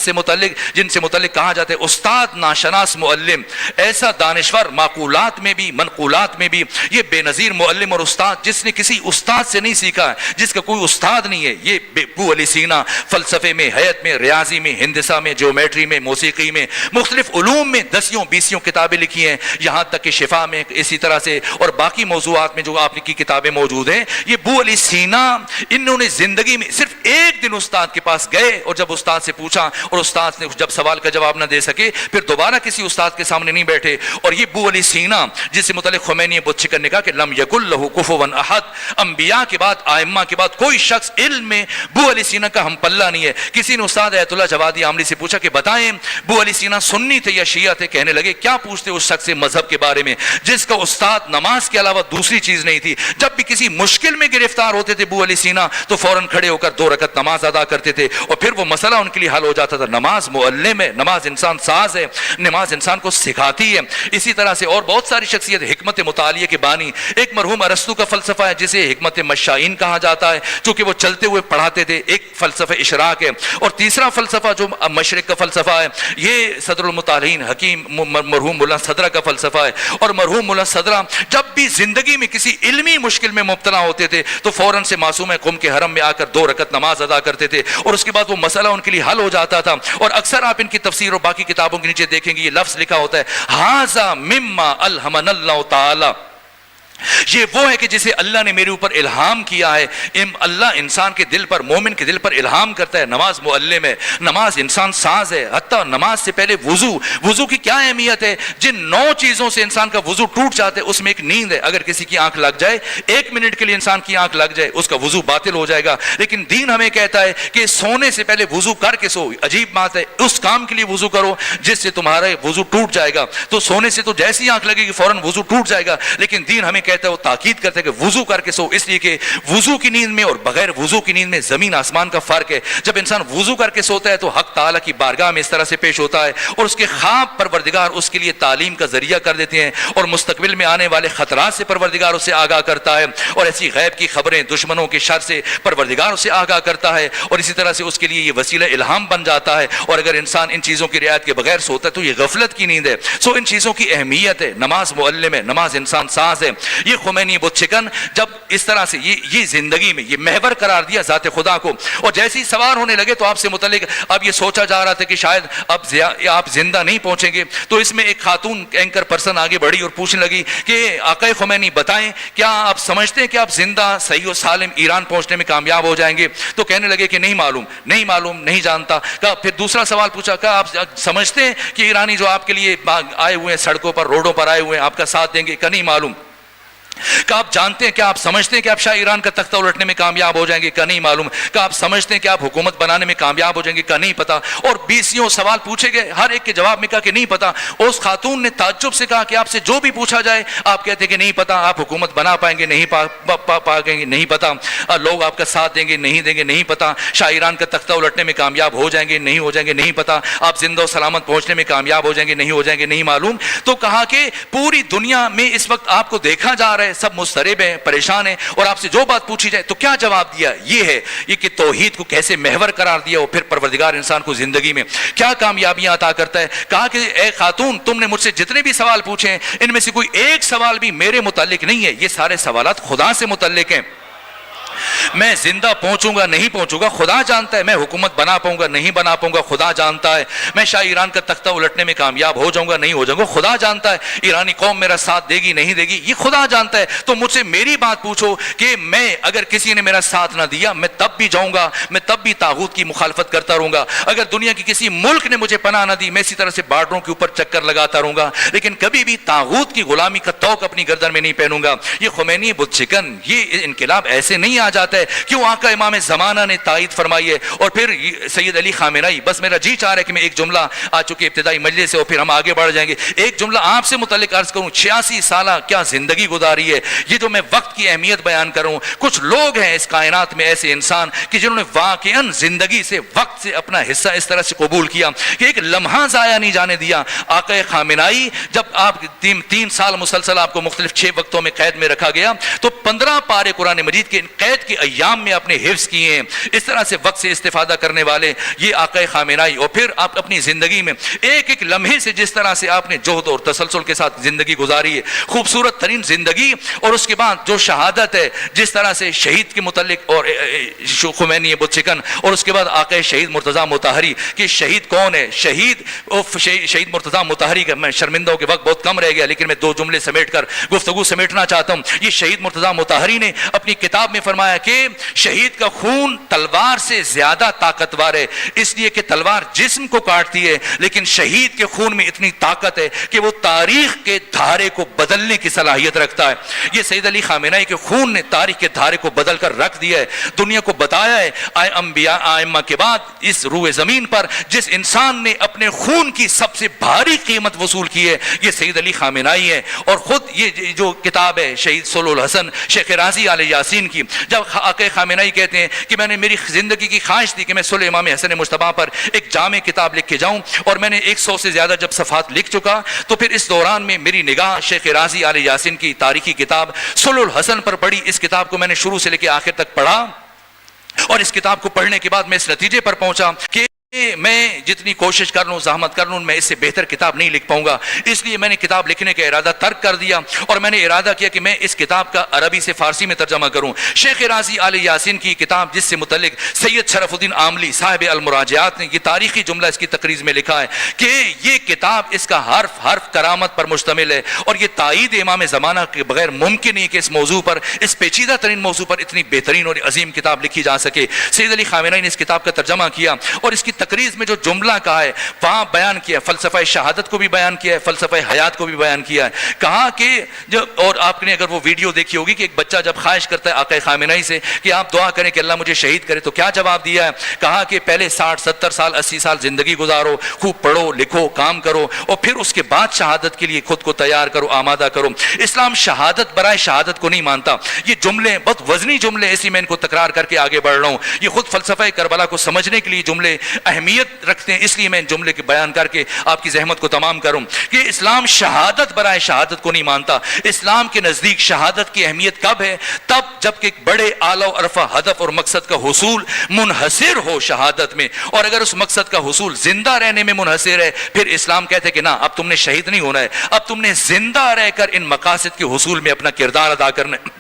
سے متعلق کہا جاتا ہے استاد ناشناس معلم, ایسا دانشور معقولات میں بھی منقولات میں بھی, یہ بے نظیر معلم اور استاد جس نے کسی استاد سے نہیں سیکھا, جس کا کوئی استاد نہیں ہے. یہ بو علی سینا فلسفے میں, حیات میں, ریاضی میں, ہندسہ میں, جیومیٹری میں, موسیقی میں, مختلف علوم میں 10-20 کتابیں لکھی ہیں, یہاں تک کہ شفا میں, اسی طرح سے اور باقی موضوعات میں جو آپ کی کتابیں موجود ہیں. یہ بو علی سینا, انہوں نے زندگی میں صرف 1 دن استاد کے پاس گئے, اور جب استاد سے پوچھا اور استاد نے جب سوال کا جواب نہ دے سکے, پھر دوبارہ کسی استاد کے سامنے نہیں بیٹھے. اور یہ بو علی سینا جس سے متعلق خمینی بتشکن نے کہا کہ لم یکن لہ کفوا احد, انبیاء کے بعد, ائمہ کے بعد کوئی شخص علم میں بو علی سینا کا ہم پلہ نہیں ہے. کسی نے استاد ایت اللہ جوادی عاملی سے پوچھا کہ بتائیں بو علی سینا سنی تھے یا شیعہ تھے؟ کہنے لگے کیا پوچھتے اس شخص سے مذہب کے بارے میں جس کا استاد نماز کے علاوہ دوسری چیز نہیں تھی. جب بھی کسی مشکل میں گرفتار ہوتے تھے بو علی سینا تو فوراً کھڑے ہو کر 2 رکعت نماز ادا کرتے تھے, اور پھر وہ مسئلہ ان کے لیے حل ہو جاتا تھا. نماز معلم ہے, نماز انسان ساز ہے, نماز انسان کو سکھاتی ہے. اسی طرح سے اور بہت ساری شخصیت, حکمت مطالعے کے بانی, ایک مرحوم ارسطو کا فلسفہ ہے جسے حکمت مشائین کہا جاتا ہے, چونکہ وہ چلتے ہوئے پڑھاتے تھے. ایک فلسفہ اشراق ہے, اور تیسرا فلسفہ جو مشرق کا فلسفہ ہے یہ صدر المطالعین حکیم مرحوم ملا صدرہ کا فلسفہ ہے. اور مرحوم ملا صدرہ جب بھی زندگی میں کسی علمی مشکل میں مبتلا ہوتے تھے تو فوراً سے معصوم قم کے حرم میں آ کر 2 رکعت نماز ادا کرتے تھے, اور اس کے بعد وہ مسئلہ ان کے لیے حل ہو جاتا تھا. اور اکثر آپ ان کی تفسیر اور باقی کتابوں کے نیچے دیکھیں گے یہ لفظ لکھا ہوتا ہے ھذا مما الہمنا اللہ تعالی, یہ وہ ہے کہ جسے اللہ نے میرے اوپر الہام کیا ہے. اللہ انسان کے دل پر, مومن کے دل پر الہام کرتا ہے. نماز معلم ہے, نماز انسان ساز ہے. حتیٰ نماز سے پہلے وضو کی کیا اہمیت ہے. جن 9 چیزوں سے انسان کا وضو ٹوٹ جاتا ہے اس میں ایک نیند ہے. اگر کسی کی آنکھ لگ جائے, 1 منٹ کے لیے انسان کی آنکھ لگ جائے, اس کا وضو باطل ہو جائے گا. لیکن دین ہمیں کہتا ہے کہ سونے سے پہلے وضو کر کے سو. عجیب بات ہے, اس کام کے لیے وضو کرو جس سے تمہارا وضو ٹوٹ جائے گا. تو سونے سے تو جیسی آنکھ لگے گی فوراً وضو ٹوٹ جائے گا. لیکن دین ہمیں کہتا ہے، وہ تاکید کرتا ہے کہ وضو کر کے سو، اس لیے کہ وضو کی نیند میں اور بغیر وضو کی نیند میں زمین آسمان کا فرق ہے۔ جب انسان وضو کر کے سوتا ہے تو حق تعالیٰ کی بارگاہ میں اس طرح سے پیش ہوتا ہے، اور اس کے خواب پروردگار اس کے لیے تعلیم کا ذریعہ کر دیتے ہیں، اور مستقبل میں آنے والے خطرات سے پروردگار اسے آگاہ کرتا ہے، اور ایسی غیب کی خبریں، دشمنوں کے شر سے پروردگار اسے آگاہ کرتا ہے، اور اسی طرح سے اس کے لیے یہ وسیلہ الہام بن جاتا ہے۔ اور اگر انسان ان چیزوں کی رعایت کے بغیر سوتا ہے تو یہ غفلت کی نیند ہے۔ سو ان چیزوں کی اہمیت ہے۔ نماز معلم ہے، نماز انسان ساز ہے۔ یہ خمینی بت شکن جب اس طرح سے یہ زندگی میں یہ محور قرار دیا ذات خدا کو، اور جیسے ہی سوار ہونے لگے تو آپ سے متعلق اب یہ سوچا جا رہا تھا کہ شاید اب آپ زندہ نہیں پہنچیں گے، تو اس میں ایک خاتون اینکر پرسن آگے بڑھی اور پوچھنے لگی کہ آقا خمینی بتائیں کیا آپ سمجھتے ہیں کہ آپ زندہ صحیح و سالم ایران پہنچنے میں کامیاب ہو جائیں گے؟ تو کہنے لگے کہ نہیں معلوم، نہیں جانتا۔ کہا پھر دوسرا سوال پوچھا، کہا آپ سمجھتے ہیں کہ ایرانی جو آپ کے لیے آئے ہوئے ہیں، سڑکوں پر روڈوں پر آئے ہوئے ہیں، آپ کا ساتھ دیں گے؟ کہ نہیں معلوم۔ کہ آپ جانتے ہیں، کیا آپ سمجھتے ہیں کہ آپ شاہ ایران کا تختہ الٹنے میں کامیاب ہو جائیں گے؟ کہ نہیں معلوم۔ کہ آپ سمجھتے ہیں کہ آپ حکومت بنانے میں کامیاب ہو جائیں گے؟ کہ نہیں پتا۔ اور 20 سوال پوچھے گئے، ہر ایک کے جواب میں کہا کہ نہیں پتا۔ اس خاتون نے تعجب سے کہا کہ آپ سے جو بھی پوچھا جائے آپ کہتے ہیں کہ نہیں پتا، آپ حکومت بنا پائیں گے؟ نہیں پائیں گے، نہیں پتا۔ لوگ آپ کا ساتھ دیں گے؟ نہیں پتا۔ شاہ ایران کا تختہ الٹنے میں کامیاب ہو جائیں گے؟ نہیں پتا۔ آپ زندہ و سلامت پہنچنے میں کامیاب ہو جائیں گے؟ نہیں معلوم۔ تو کہا کہ پوری دنیا میں اس وقت آپ کو دیکھا جا رہا ہے، سب مضطرب ہیں، پریشان ہیں، اور آپ سے جو بات پوچھی جائے تو کیا جواب دیا؟ یہ ہے یہ کہ توحید کو کیسے محور قرار دیا، اور پھر پروردگار انسان کو زندگی میں کیا کامیابیاں عطا کرتا ہے۔ کہا کہ اے خاتون، تم نے مجھ سے جتنے بھی سوال پوچھے ہیں ان میں سے کوئی ایک سوال بھی میرے متعلق نہیں ہے، یہ سارے سوالات خدا سے متعلق ہیں۔ میں زندہ پہنچوں گا نہیں پہنچوں گا خدا جانتا ہے، میں حکومت بنا پاؤں گا نہیں بنا پاؤں گا خدا جانتا ہے، میں شاہ ایران کا تختہ الٹنے میں کامیاب ہو جاؤں گا نہیں ہو جاؤں گا خدا جانتا ہے، ایرانی قوم میرا ساتھ دے گی نہیں دے گی یہ خدا جانتا ہے۔ تو مجھ سے میری بات پوچھو کہ میں اگر کسی نے میرا ساتھ نہ دیا میں تب بھی جاؤں گا، میں تب بھی طاغوت کی مخالفت کرتا رہوں گا۔ اگر دنیا کی کسی ملک نے مجھے پناہ نہ دی میں اسی طرح سے بارڈروں کے اوپر چکر لگاتا رہوں گا، لیکن کبھی بھی طاغوت کی غلامی کا توق اپنی گردن میں نہیں پہنوں گا۔ یہ خمینی بت شکن، یہ انقلاب ایسے نہیں آ جاتا ہے، کیوں آقا امام زمانہ نے تائید فرمائی ہے۔ اور پھر سید علی خامنہئی، بس میرا جی چاہ رہا ہے کہ میں ایک جملہ آ چکے ابتدائی مجلس سے اور پھر ہم آگے بڑھ جائیں گے، ایک جملہ آپ سے متعلق عرض کروں۔ 86 سالہ کیا زندگی گزاری ہے، یہ جو میں وقت کی اہمیت بیان کروں۔ کچھ لوگ ہیں اس کائنات میں ایسے انسان کہ جنہوں نے واقعاً زندگی سے وقت سے اپنا حصہ اس طرح سے قبول کیا کہ ایک لمحہ ضائع نہیں جانے دیا۔ آقا خامنہئی جب آپ 3 سال مسلسل آپ کو مختلف 6 وقتوں میں قید میں رکھا گیا تو 15 پارے قرآن مجید کے قید کے ایام میں اپنے حفظ کیے ہیں۔ اس طرح سے وقت سے استفادہ کرنے والے یہ آقا خامنہئی، اور پھر آپ اپنی زندگی میں ایک ایک لمحے سے جس طرح سے آپ نے جہد اور تسلسل کے ساتھ زندگی گزاری ہے، خوبصورت ترین زندگی، اور اس کے بعد جو شہادت ہے جس طرح سے شہید کے متعلق اور خمینی بت شکن، اور اس کے بعد آقا شہید مرتضیٰ مطہری کہ شہید کون ہے، شہید مرتضیٰ مطہری کا میں شرمندہ ہوں کہ وقت بہت کم رہ گیا لیکن میں 2 جملے سمیٹ کر گفتگو سمیٹنا چاہتا ہوں۔ یہ شہید مرتضیٰ مطہری نے اپنی کتاب میں فرمایا کہ شہید کا خون تلوار سے زیادہ طاقتور ہے، اس لیے کہ تلوار جسم کو کاٹتی ہے لیکن شہید کے خون میں اتنی طاقت ہے کہ وہ تاریخ کے دھارے کو بدلنے کی صلاحیت رکھتا ہے۔ یہ سید علی خامنہئی کے خون نے تاریخ کے دھارے کو بدل کر رکھ دیا ہے، دنیا کو بتایا ہے انبیاء ائمہ کے بعد اس روئے زمین پر جس انسان نے اپنے خون کی سب سے بھاری قیمت وصول کی ہے یہ سید علی خامنہئی ہے۔ اور خود یہ جو کتاب ہے شہید صلح الحسن شیخ رازی علیہ یاسین کی، جب آقا خامنہئی کہتے ہیں کہ میں نے میری زندگی کی خواہش تھی کہ میں صلح امام حسن مجتبیٰ پر ایک جامع کتاب لکھ کے جاؤں، اور میں نے 100 سے زیادہ جب صفحات لکھ چکا تو پھر اس دوران میں میری نگاہ شیخ رازی علیہ یاسین کی تاریخی کتاب صلح الحسن پر پڑی۔ اس کتاب کو میں نے شروع سے لے کے آخر تک پڑھا، اور اس کتاب کو پڑھنے کے بعد میں اس نتیجے پر پہنچا کہ میں جتنی کوشش کر لوں زحمت کر لوں میں اس سے بہتر کتاب نہیں لکھ پاؤں گا، اس لیے میں نے کتاب لکھنے کا ارادہ ترک کر دیا، اور میں نے ارادہ کیا کہ میں اس کتاب کا عربی سے فارسی میں ترجمہ کروں۔ شیخ رازی علیہ یاسین کی کتاب جس سے متعلق سید شرف الدین عاملی صاحب المراجعات نے یہ تاریخی جملہ اس کی تقریض میں لکھا ہے کہ یہ کتاب اس کا حرف حرف کرامت پر مشتمل ہے، اور یہ تائید امام زمانہ کے بغیر ممکن نہیں کہ اس موضوع پر، اس پیچیدہ ترین موضوع پر اتنی بہترین اور عظیم کتاب لکھی جا سکے۔ سید علی خامنہئی نے اس کتاب کا ترجمہ کیا، اور اس کی تقریر میں جو جملہ کہا ہے وہاں بیان کیا ہے، فلسفہ شہادت کو بھی بیان کیا ہے، فلسفہ حیات کو بھی بیان کیا ہے. کہا کہ اور آپ نے اگر وہ ویڈیو دیکھی ہوگی کہ ایک بچہ جب خواہش کرتا ہے آقا خامنہی سے کہ آپ دعا کریں کہ اللہ مجھے شہید کرے تو کیا جواب دیا ہے؟ کہا کہ پہلے 60 70 سال 80 سال زندگی گزارو، خوب پڑھو لکھو کام کرو، اور پھر اس کے بعد شہادت کے لیے خود کو تیار کرو، آمادہ کرو. اسلام شہادت برائے شہادت کو نہیں مانتا. یہ جملے بہت وزنی جملے، اسی میں ان کو تکرار کر کے آگے بڑھ رہا ہوں. یہ خود فلسفہ کربلا کو سمجھنے کے لیے جملے اہمیت رکھتے ہیں، اس لیے میں ان جملے کے بیان کر کے آپ کی زحمت کو تمام کروں کہ اسلام شہادت برائے شہادت کو نہیں مانتا. اسلام کے نزدیک شہادت کی اہمیت کب ہے؟ تب جب کہ ایک بڑے اعلی و عرفہ ہدف اور مقصد کا حصول منحصر ہو شہادت میں، اور اگر اس مقصد کا حصول زندہ رہنے میں منحصر ہے پھر اسلام کہتے ہیں کہ نہ، اب تم نے شہید نہیں ہونا ہے، اب تم نے زندہ رہ کر ان مقاصد کے حصول میں اپنا کردار ادا کرنا ہے.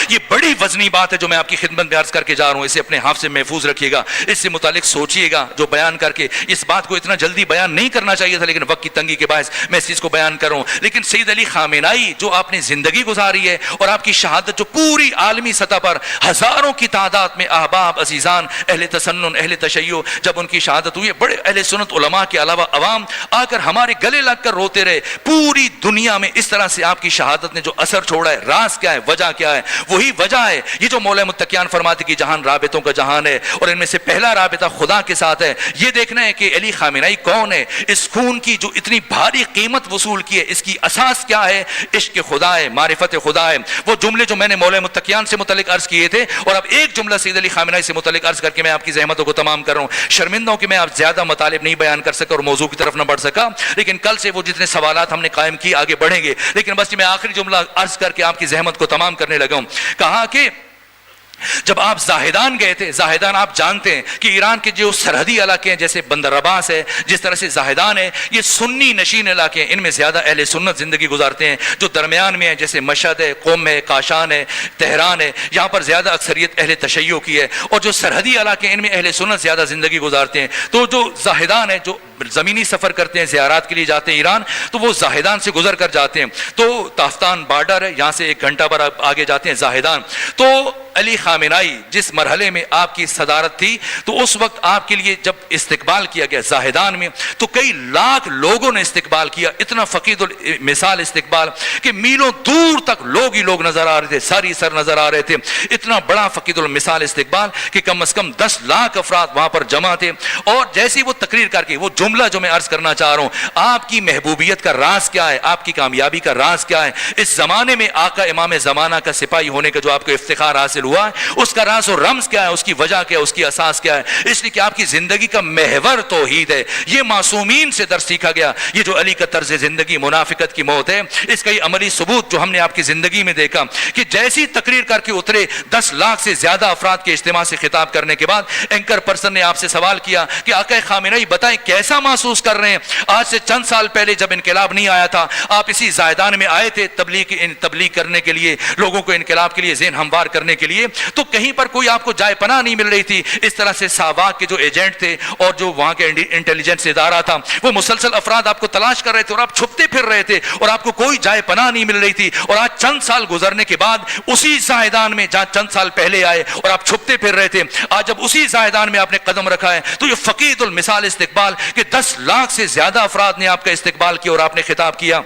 یہ بڑی وزنی بات ہے جو میں آپ کی خدمت میں عرض کر کے جا رہا ہوں. اسے اپنے حافظ سے محفوظ رکھیے گا، اس سے متعلق سوچئے گا جو بیان کر کے. اس بات کو اتنا جلدی بیان نہیں کرنا چاہیے تھا لیکن وقت کی تنگی کے باعث میں اس چیز کو بیان کر رہا ہوں. لیکن سید علی خامنہی جو آپ نے زندگی گزاری ہے اور آپ کی شہادت جو پوری عالمی سطح پر ہزاروں کی تعداد میں احباب عزیزان اہل تسنن اہل تشیع جب ان کی شہادت ہوئی ہے، بڑے اہل سنت علماء کے علاوہ عوام آ کر ہمارے گلے لگ کر روتے رہے. پوری دنیا میں اس طرح سے آپ کی شہادت نے جو اثر چھوڑا ہے، راز کیا ہے، وجہ کیا ہے؟ وہی وجہ ہے یہ جو مولا متقیان فرماتے کہ جہان رابطوں کا جہان ہے، اور ان میں سے پہلا رابطہ خدا کے ساتھ ہے. یہ دیکھنا ہے کہ علی خامنہی کون ہے، اس خون کی جو اتنی بھاری قیمت وصول کی ہے اس کی اساس کیا ہے؟ عشق خدا ہے، معرفت خدا ہے. وہ جملے جو میں نے مولا متقیان سے متعلق عرض کیے تھے، اور اب ایک جملہ سید علی خامنہی سے متعلق عرض کر کے میں آپ کی زحمتوں کو تمام کر رہا ہوں. شرمندہ ہوں کہ میں آپ زیادہ مطالب نہیں بیان کر سکا اور موضوع کی طرف نہ بڑھ سکا، لیکن کل سے وہ جتنے سوالات ہم نے قائم کی آگے بڑھیں گے. لیکن بس میں آخری جملہ عرض کر کے آپ کی زحمت کو تمام کرنے لگا ہوں. کہا کہ جب آپ زاہدان گئے تھے، زاہدان آپ جانتے ہیں کہ ایران کے جو سرحدی علاقے ہیں جیسے بندر عباس ہے، جس طرح سے زاہدان ہے، یہ سنی نشین علاقے ہیں. ان میں زیادہ اہل سنت زندگی گزارتے ہیں. جو درمیان میں ہے جیسے مشہد ہے، قم ہے، کاشان ہے، تہران ہے، یہاں پر زیادہ اکثریت اہل تشیع کی ہے. اور جو سرحدی علاقے ہیں ان میں اہل سنت زیادہ زندگی گزارتے ہیں. تو جو زاہدان ہے، جو زمینی سفر کرتے ہیں، زیارات کے لیے جاتے ہیں ایران، تو وہ زاہدان سے گزر کر جاتے ہیں. تو تافتان بارڈر ہے، یہاں سے 1 گھنٹہ پر آگے جاتے ہیں زاہدان. تو علی خامنہی جس مرحلے میں آپ کی صدارت تھی تو اس وقت آپ کے لیے جب استقبال کیا گیا زاہدان میں تو کئی لاکھ لوگوں نے استقبال کیا. اتنا فقید المثال استقبال کہ میلوں دور تک لوگ ہی لوگ نظر آ رہے تھے، ساری سر نظر آ رہے تھے. اتنا بڑا فقید المثال استقبال کہ کم از کم 10 لاکھ افراد وہاں پر جمع تھے. اور جیسی وہ تقریر کر کے وہ جملہ جو میں عرض کرنا چاہ رہا ہوں، آپ کی محبوبیت کا راز کیا ہے، آپ کی کامیابی کا راز کیا ہے، اس زمانے میں آقا امام زمانہ کا سپاہی ہونے کا جو آپ کو افتخار حاصل ہوا ہے، اس کا راز و رمز کیا ہے، اس کی وجہ کیا ہے، اس کی اساس کیا ہے؟ اس لیے کہ آپ کی زندگی کا محور توحید ہے. یہ معصومین سے درس سیکھا گیا. یہ جو علی کا طرز زندگی منافقت کی موت ہے، اس کا یہ عملی ثبوت جو ہم نے آپ کی زندگی میں دیکھا کہ جیسی تقریر کر کے اترے 10 لاکھ سے زیادہ افراد کے اجتماع سے خطاب کرنے کے بعد اینکر پرسن نے آپ سے سوال کیا کہ آقا خامنہی بتائیں کیسا محسوس کر رہے ہیں؟ آج سے چند سال پہلے جب انقلاب نہیں آیا تھا، آپ اسی زاہدان میں آئے تھے تبلیغ کرنے کے لیے، لوگوں کو انقلاب کے لیے ذہن ہموار کرنے کے لیے، تو کہیں پر کوئی آپ کو جائے پناہ نہیں مل رہی تھی. اس طرح سے ساواک کے جو ایجنٹ تھے اور جو وہاں کے انٹیلیجنس ادارہ تھا وہ مسلسل افراد آپ کو تلاش کر رہے تھے اور آپ چھپتے پھر رہے تھے اور آپ کو کوئی جائے پناہ نہیں مل رہی تھی. اور آج چند سال گزرنے کے بعد اسی زاہدان میں جہاں چند سال پہلے آئے اور آپ چھپتے پھر رہے تھے، آج جب اسی زاہدان میں آپ نے قدم رکھا ہے تو یہ فقید المثال استقبال کہ 10 لاکھ سے زیادہ افراد نے آپ کا استقبال کیا اور آپ نے خطاب کیا.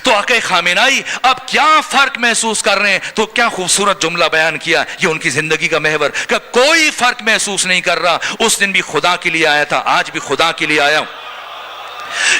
تو آقا خامنہی اب کیا فرق محسوس کر رہے ہیں؟ تو کیا خوبصورت جملہ بیان کیا. یہ ان کی زندگی کا محور کہ کوئی فرق محسوس نہیں کر رہا. اس دن بھی خدا کے لیے آیا تھا، آج بھی خدا کے لیے آیا.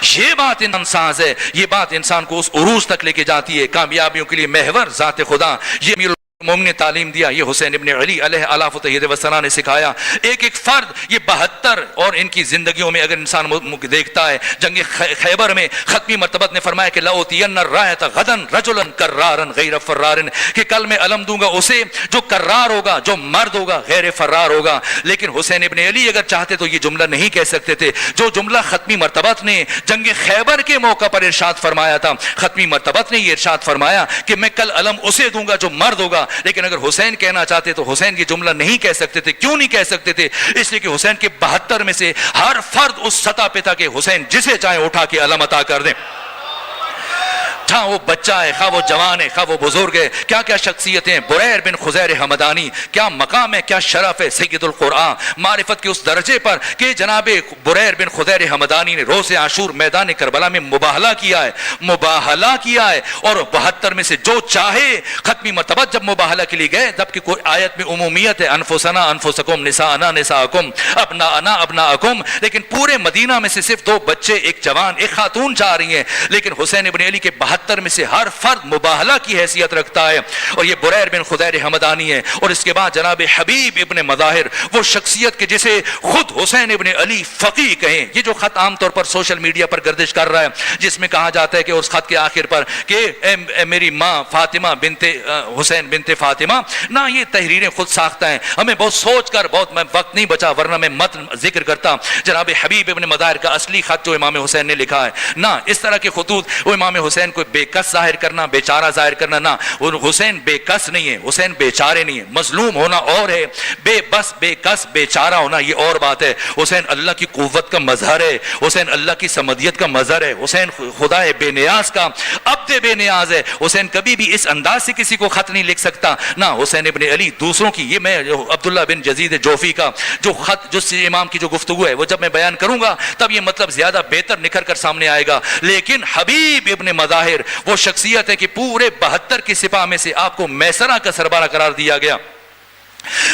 یہ بات انسان ہے، یہ بات انسان کو اس عروج تک لے کے جاتی ہے. کامیابیوں کے لیے محور ذات خدا. یہ مومن نے تعلیم دیا، یہ حسین ابن علی علیہ آلاف و تحیید وسلام نے سکھایا. ایک ایک فرد یہ 72 اور ان کی زندگیوں میں اگر انسان دیکھتا ہے، جنگ خیبر میں ختمی مرتبت نے فرمایا کہ لَأُوتِيَنَّ الرَّايَةَ غَدًا رَجُلًا كَرَّارًا غَيْرَ فَرَّارٍ، کہ کل میں علم دوں گا اسے جو کرار ہوگا، جو مرد ہوگا، غیر فرار ہوگا. لیکن حسین ابن علی اگر چاہتے تو یہ جملہ نہیں کہہ سکتے تھے جو جملہ ختمی مرتبت نے جنگ خیبر کے موقع پر ارشاد فرمایا تھا. ختمی مرتبت نے یہ ارشاد فرمایا کہ میں کل علم اسے دوں گا جو مرد ہوگا. لیکن اگر حسین کہنا چاہتے تو حسین کی جملہ نہیں کہہ سکتے تھے. کیوں نہیں کہہ سکتے تھے؟ اس لیے کہ حسین کے 72 میں سے ہر فرد اس سطح پہ تھا کہ حسین جسے چاہے اٹھا کے علم عطا کر دیں. خواہ وہ بچہ ہے، خواہ وہ جوان ہے، خواہ وہ بزرگ ہے، کیا کیا شخصیتیں. بریر بن خزیر حمدانی، کیا مقام ہے، کیا شرف ہے سید القرآن، معرفت کے اس درجے پر کہ جناب بریر بن خزیر حمدانی نے روز عاشور میدان کربلا میں مباہلہ کیا ہے اور 72 میں سے جو چاہے ختمی مرتبہ جب مباہلہ کے لیے گئے، جبکہ کوئی آیت میں عمومیت ہے، انفسنا انفسکم نساءنا نساءکم ابناءنا ابناءکم، لیکن پورے مدینہ میں سے صرف 2 بچے، ایک جوان ایک خاتون جا رہی ہیں، لیکن حسین ابن علی کے 72 میں سے ہر فرد مباہلہ کی حیثیت رکھتا ہے، اور یہ بریر بن خزیر حمدانی ہے. اور اس کے بعد جناب حبیب ابن مظاہر، وہ شخصیت کے جسے خود حسین ابن علی فقیہ کہیں. یہ جو خط عام طور پر سوشل میڈیا پر گردش کر رہا ہے، جس میں کہا جاتا ہے کہ اس خط کے آخر پر کہ اے میری ماں فاطمہ بنت حسین بنت فاطمہ، نہ یہ تحریریں خود ساختہ ہیں، ہمیں بہت سوچ کر، بہت میں وقت نہیں بچا ورنہ میں متن ذکر کرتا جناب حبیب ابن مظاہر کا اصلی خط جو امام حسین نے لکھا ہے. نہ اس طرح کے خطوط وہ امام حسین کو بے کس ظاہر کرنا، بیچارہ ظاہر کرنا، نہ حسین بے کس نہیں ہے، حسین بیچارے نہیں ہے. مظلوم ہونا اور ہے، بے بس بے کس بیچارہ ہونا یہ اور بات ہے. حسین اللہ کی قوت کا مظہر ہے، حسین اللہ کی صمدیت کا مظہر ہے، حسین خدا بے نیاز کا عبد بے نیاز ہے. حسین کبھی بھی اس انداز سے کسی کو خط نہیں لکھ سکتا. نہ حسین ابن علی دوسروں کی، یہ میں عبداللہ بن یزید جوفی کا جو خط، جو امام کی جو گفتگو ہے، وہ جب میں بیان کروں گا تب یہ مطلب زیادہ بہتر نکھر کر سامنے آئے گا. لیکن حبیب ابن مظاہر وہ شخصیت ہے کہ پورے 72 کی سپاہ میں سے آپ کو میسرہ کا سربراہ قرار دیا گیا.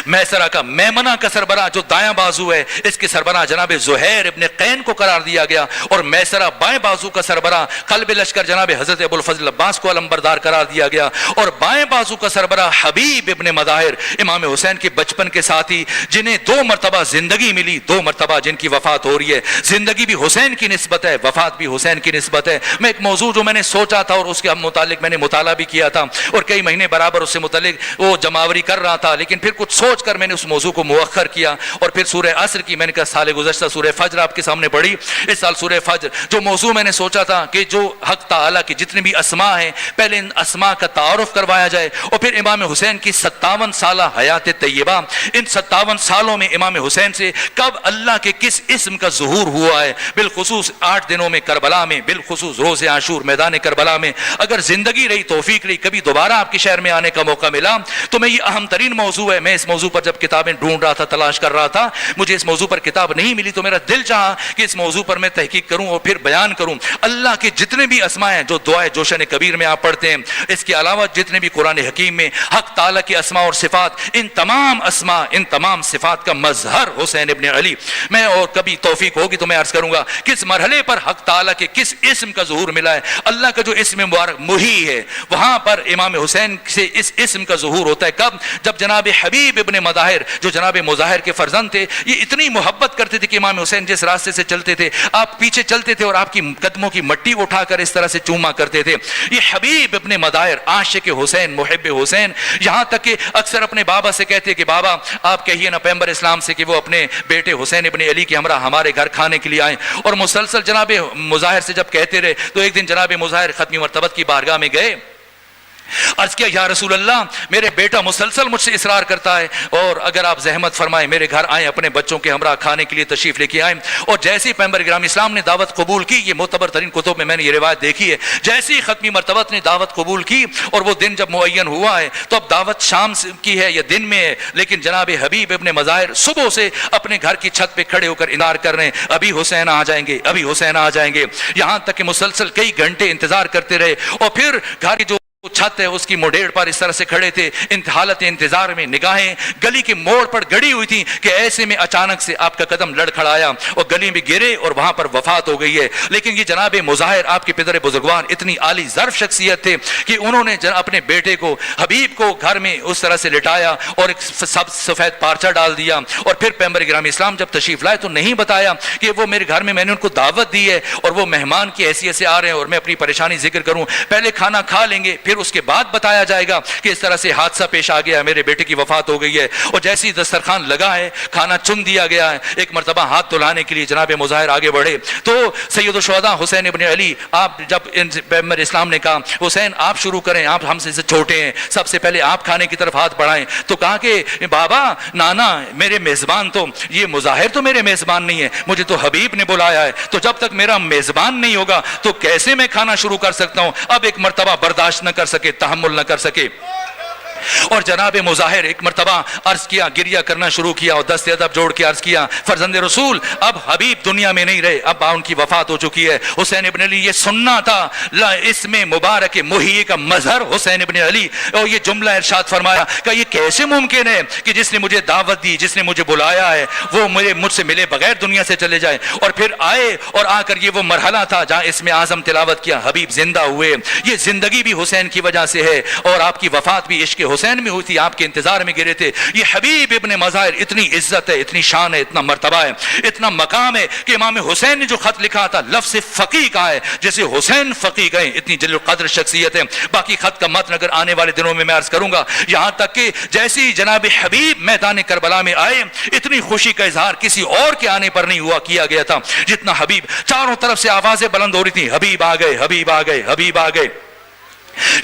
میسرہ کا، میمنہ کا سربراہ جو دایاں بازو ہے، اس کے سربراہ جناب زہیر ابن قین کو قرار دیا گیا، اور میسرہ بائیں بازو کا سربراہ قلب لشکر جناب حضرت ابو الفضل عباس کو علمبردار قرار دیا گیا، اور بائیں بازو کا سربراہ حبیب ابن مظاہر امام حسین کے بچپن کے ساتھی، جنہیں 2 مرتبہ زندگی ملی، 2 مرتبہ جن کی وفات ہو رہی ہے. زندگی بھی حسین کی نسبت ہے، وفات بھی حسین کی نسبت ہے. میں ایک موضوع جو میں نے سوچا تھا اور اس کے متعلق میں نے مطالعہ بھی کیا تھا اور کئی مہینے برابر اس سے متعلق وہ جماوری کر رہا تھا، لیکن پھر کچھ سوچ کر میں نے اس موضوع کو مؤخر کیا اور پھر سورہ عصر کی، میں نے کہا سال گزشتہ سورہ فجر آپ کے سامنے پڑھی، اس سال سورہ فجر. جو موضوع میں نے سوچا تھا کہ جو حق تعالیٰ کی جتنے بھی اسماء ہیں، پہلے ان اسماء کا تعارف کروایا جائے، اور پھر امام حسین کی 57 سالہ حیات طیبہ، ان 57 سالوں میں امام حسین سے کب اللہ کے کس اسم کا ظہور ہوا ہے، بالخصوص 8 دنوں میں کربلا میں، بالخصوص روز عاشور میدان کربلا میں. اگر زندگی رہی، توفیق رہی، کبھی دوبارہ آپ کے شہر میں آنے کا موقع ملا تو میں یہ اہم ترین موضوع ہے. میں اس موضوع پر جب کتابیں ڈھونڈ رہا تھا، تلاش کر رہا تھا، مجھے اس موضوع پر کتاب نہیں ملی تو میرا دل چاہا کہ اس موضوع پر میں تحقیق کروں اور پھر بیان کروں. اللہ کے جتنے بھی اسماء ہیں جو دعائے جوشن کبیر میں آپ پڑھتے ہیں، اس کے علاوہ جتنے بھی قرآن حکیم میں حق تعالیٰ کی اسماء اور صفات، ان تمام اسماء، ان تمام صفات کا مظہر حسین ابن علی. میں اور کبھی توفیق ہوگی تو میں عرض کروں گا کس مرحلے پر حق تعالیٰ کے کس اسم کا ظہور ملا ہے. اللہ کا جو اسم مبارک محی ہے، وہاں پر امام حسین سے اس اسم کا ظہور ہوتا ہے. کب؟ جب جناب حبیب ابن مظاہر جو جناب مظاہر کے فرزند تھے، یہ اتنی محبت کرتے تھے کہ امام حسین جس راستے سے چلتے تھے آپ پیچھے چلتے تھے اور آپ کی قدموں کی مٹی اٹھا کر اس طرح سے چوما کرتے تھے. یہ حبیب ابن مظاہر عاشق حسین، محب حسین، یہاں تک کہ اکثر اپنے بابا سے کہتے کہ بابا آپ کہیے نا پیغمبر اسلام سے کہ وہ اپنے بیٹے حسین ابن علی کے ہمراہ ہمارے گھر کھانے کے لیے آئیں. اور مسلسل جناب مظاہر سے جب کہتے رہے تو ایک دن جناب مظاہر ختمی مرتبت کی بارگاہ میں گئے، عرض کیا یا رسول اللہ میرے بیٹا مسلسل مجھ سے اصرار کرتا ہے اور اگر آپ زحمت فرمائیں میرے گھر آئیں، اپنے بچوں کے ہمراہ کھانے کے لیے تشریف لے کے آئیں. اور جیسے ہی پیغمبر گرامی اسلام نے دعوت قبول کی، یہ معتبر ترین کتب میں نے یہ روایت دیکھی ہے، جیسے ہی ختمی مرتبت نے دعوت قبول کی اور وہ دن جب معین ہوا ہے تو اب دعوت شام کی ہے یا دن میں ہے، لیکن جناب حبیب ابن مظاہر صبح سے اپنے گھر کی چھت پہ کھڑے ہو کر انتظار کر رہے ہیں، ابھی حسین آ جائیں گے، ابھی حسین آ جائیں گے. یہاں تک کہ مسلسل کئی گھنٹے انتظار کرتے رہے اور پھر گھر کی جو چھت ہے اس کی مڈیڑ پر اس طرح سے کھڑے تھے حالت انتظار میں، نگاہیں گلی کے موڑ پر گڑی ہوئی تھیں کہ ایسے میں اچانک سے آپ کا قدم لڑکھڑایا اور گلی میں گرے اور وہاں پر وفات ہو گئی ہے. لیکن یہ جناب مظاہر آپ کے پدر بزرگوار اتنی عالی ظرف شخصیت تھے کہ انہوں نے اپنے بیٹے کو حبیب کو گھر میں اس طرح سے لٹایا اور ایک سفید پارچہ ڈال دیا اور پھر پیغمبر گرامی اسلام جب تشریف لائے تو نہیں بتایا کہ وہ میرے گھر میں نے ان کو دعوت دی ہے اور وہ مہمان کی حیثیت سے آ رہے ہیں اور میں اپنی پریشانی ذکر کروں، پہلے کھانا کھا لیں گے پھر اس کے بعد بتایا جائے گا کہ اس طرح سے حادثہ پیش آ گیا، میرے بیٹے کی وفات ہو گئی ہے، اور جیسی دسترخوان لگا ہے، کھانا چن دیا گیا ہے، ایک مرتبہ ہاتھ دھلانے کے لیے جناب مظاہر آگے بڑھے تو سید الشہداء حسین ابن علی، آپ جب پیغمبر اسلام نے کہا حسین آپ شروع کریں، آپ ہم سے چھوٹے ہیں، سب سے پہلے آپ کھانے کی طرف ہاتھ بڑھائیں، تو کہا کہ بابا نانا میرے میزبان تو یہ مظاہر تو میرے میزبان نہیں ہے، مجھے تو حبیب نے بلایا ہے، تو جب تک میرا میزبان نہیں ہوگا تو کیسے میں کھانا شروع کر سکتا ہوں؟ اب ایک مرتبہ برداشت نہ کر سکے، تحمل نہ کر سکے، اور جناب مظاہر ایک مرتبہ عرض کیا، گریہ کرنا شروع کیا اور دست ادب جوڑ کے عرض کیا فرزند رسول اب حبیب دنیا میں نہیں رہے، اب ان کی وفات ہو چکی ہے۔ حسین ابن علی یہ سننا تھا اس میں مبارک محیی کا مظہر حسین ابن علی، اور یہ جملہ ارشاد فرمایا کہ یہ کیسے ممکن ہے کہ جس نے مجھے دعوت دی، جس نے مجھے بلایا ہے، وہ مجھ سے ملے بغیر دنیا سے چلے جائے؟ اور پھر آئے اور آ کر یہ وہ مرحلہ تھا جہاں اس میں اعظم تلاوت کیا، حبیب زندہ ہوئے، یہ زندگی بھی حسین کی وجہ سے ہے اور آپ کی وفات بھی عشق حسین میں ہوئی تھی، آپ کے انتظار میں گرے تھے۔ یہ حبیب ابن مظاہر اتنی عزت ہے، اتنی شان ہے، اتنا مرتبہ ہے، اتنا مقام ہے کہ امام حسین نے جو خط لکھا تھا لفظ فقیہ کا ہے، جیسے حسین فقیہ گئے، اتنی جلیل القدر شخصیت ہے۔ باقی خط کا متن اگر آنے والے دنوں میں عرض کروں گا، یہاں تک کہ جیسی جناب حبیب میدان کربلا میں آئے اتنی خوشی کا اظہار کسی اور کے آنے پر نہیں ہوا کیا گیا تھا جتنا حبیب، چاروں طرف سے آوازیں بلند ہو رہی تھی، حبیب آ گئے، حبیب آ گئے، حبیب آ گئے،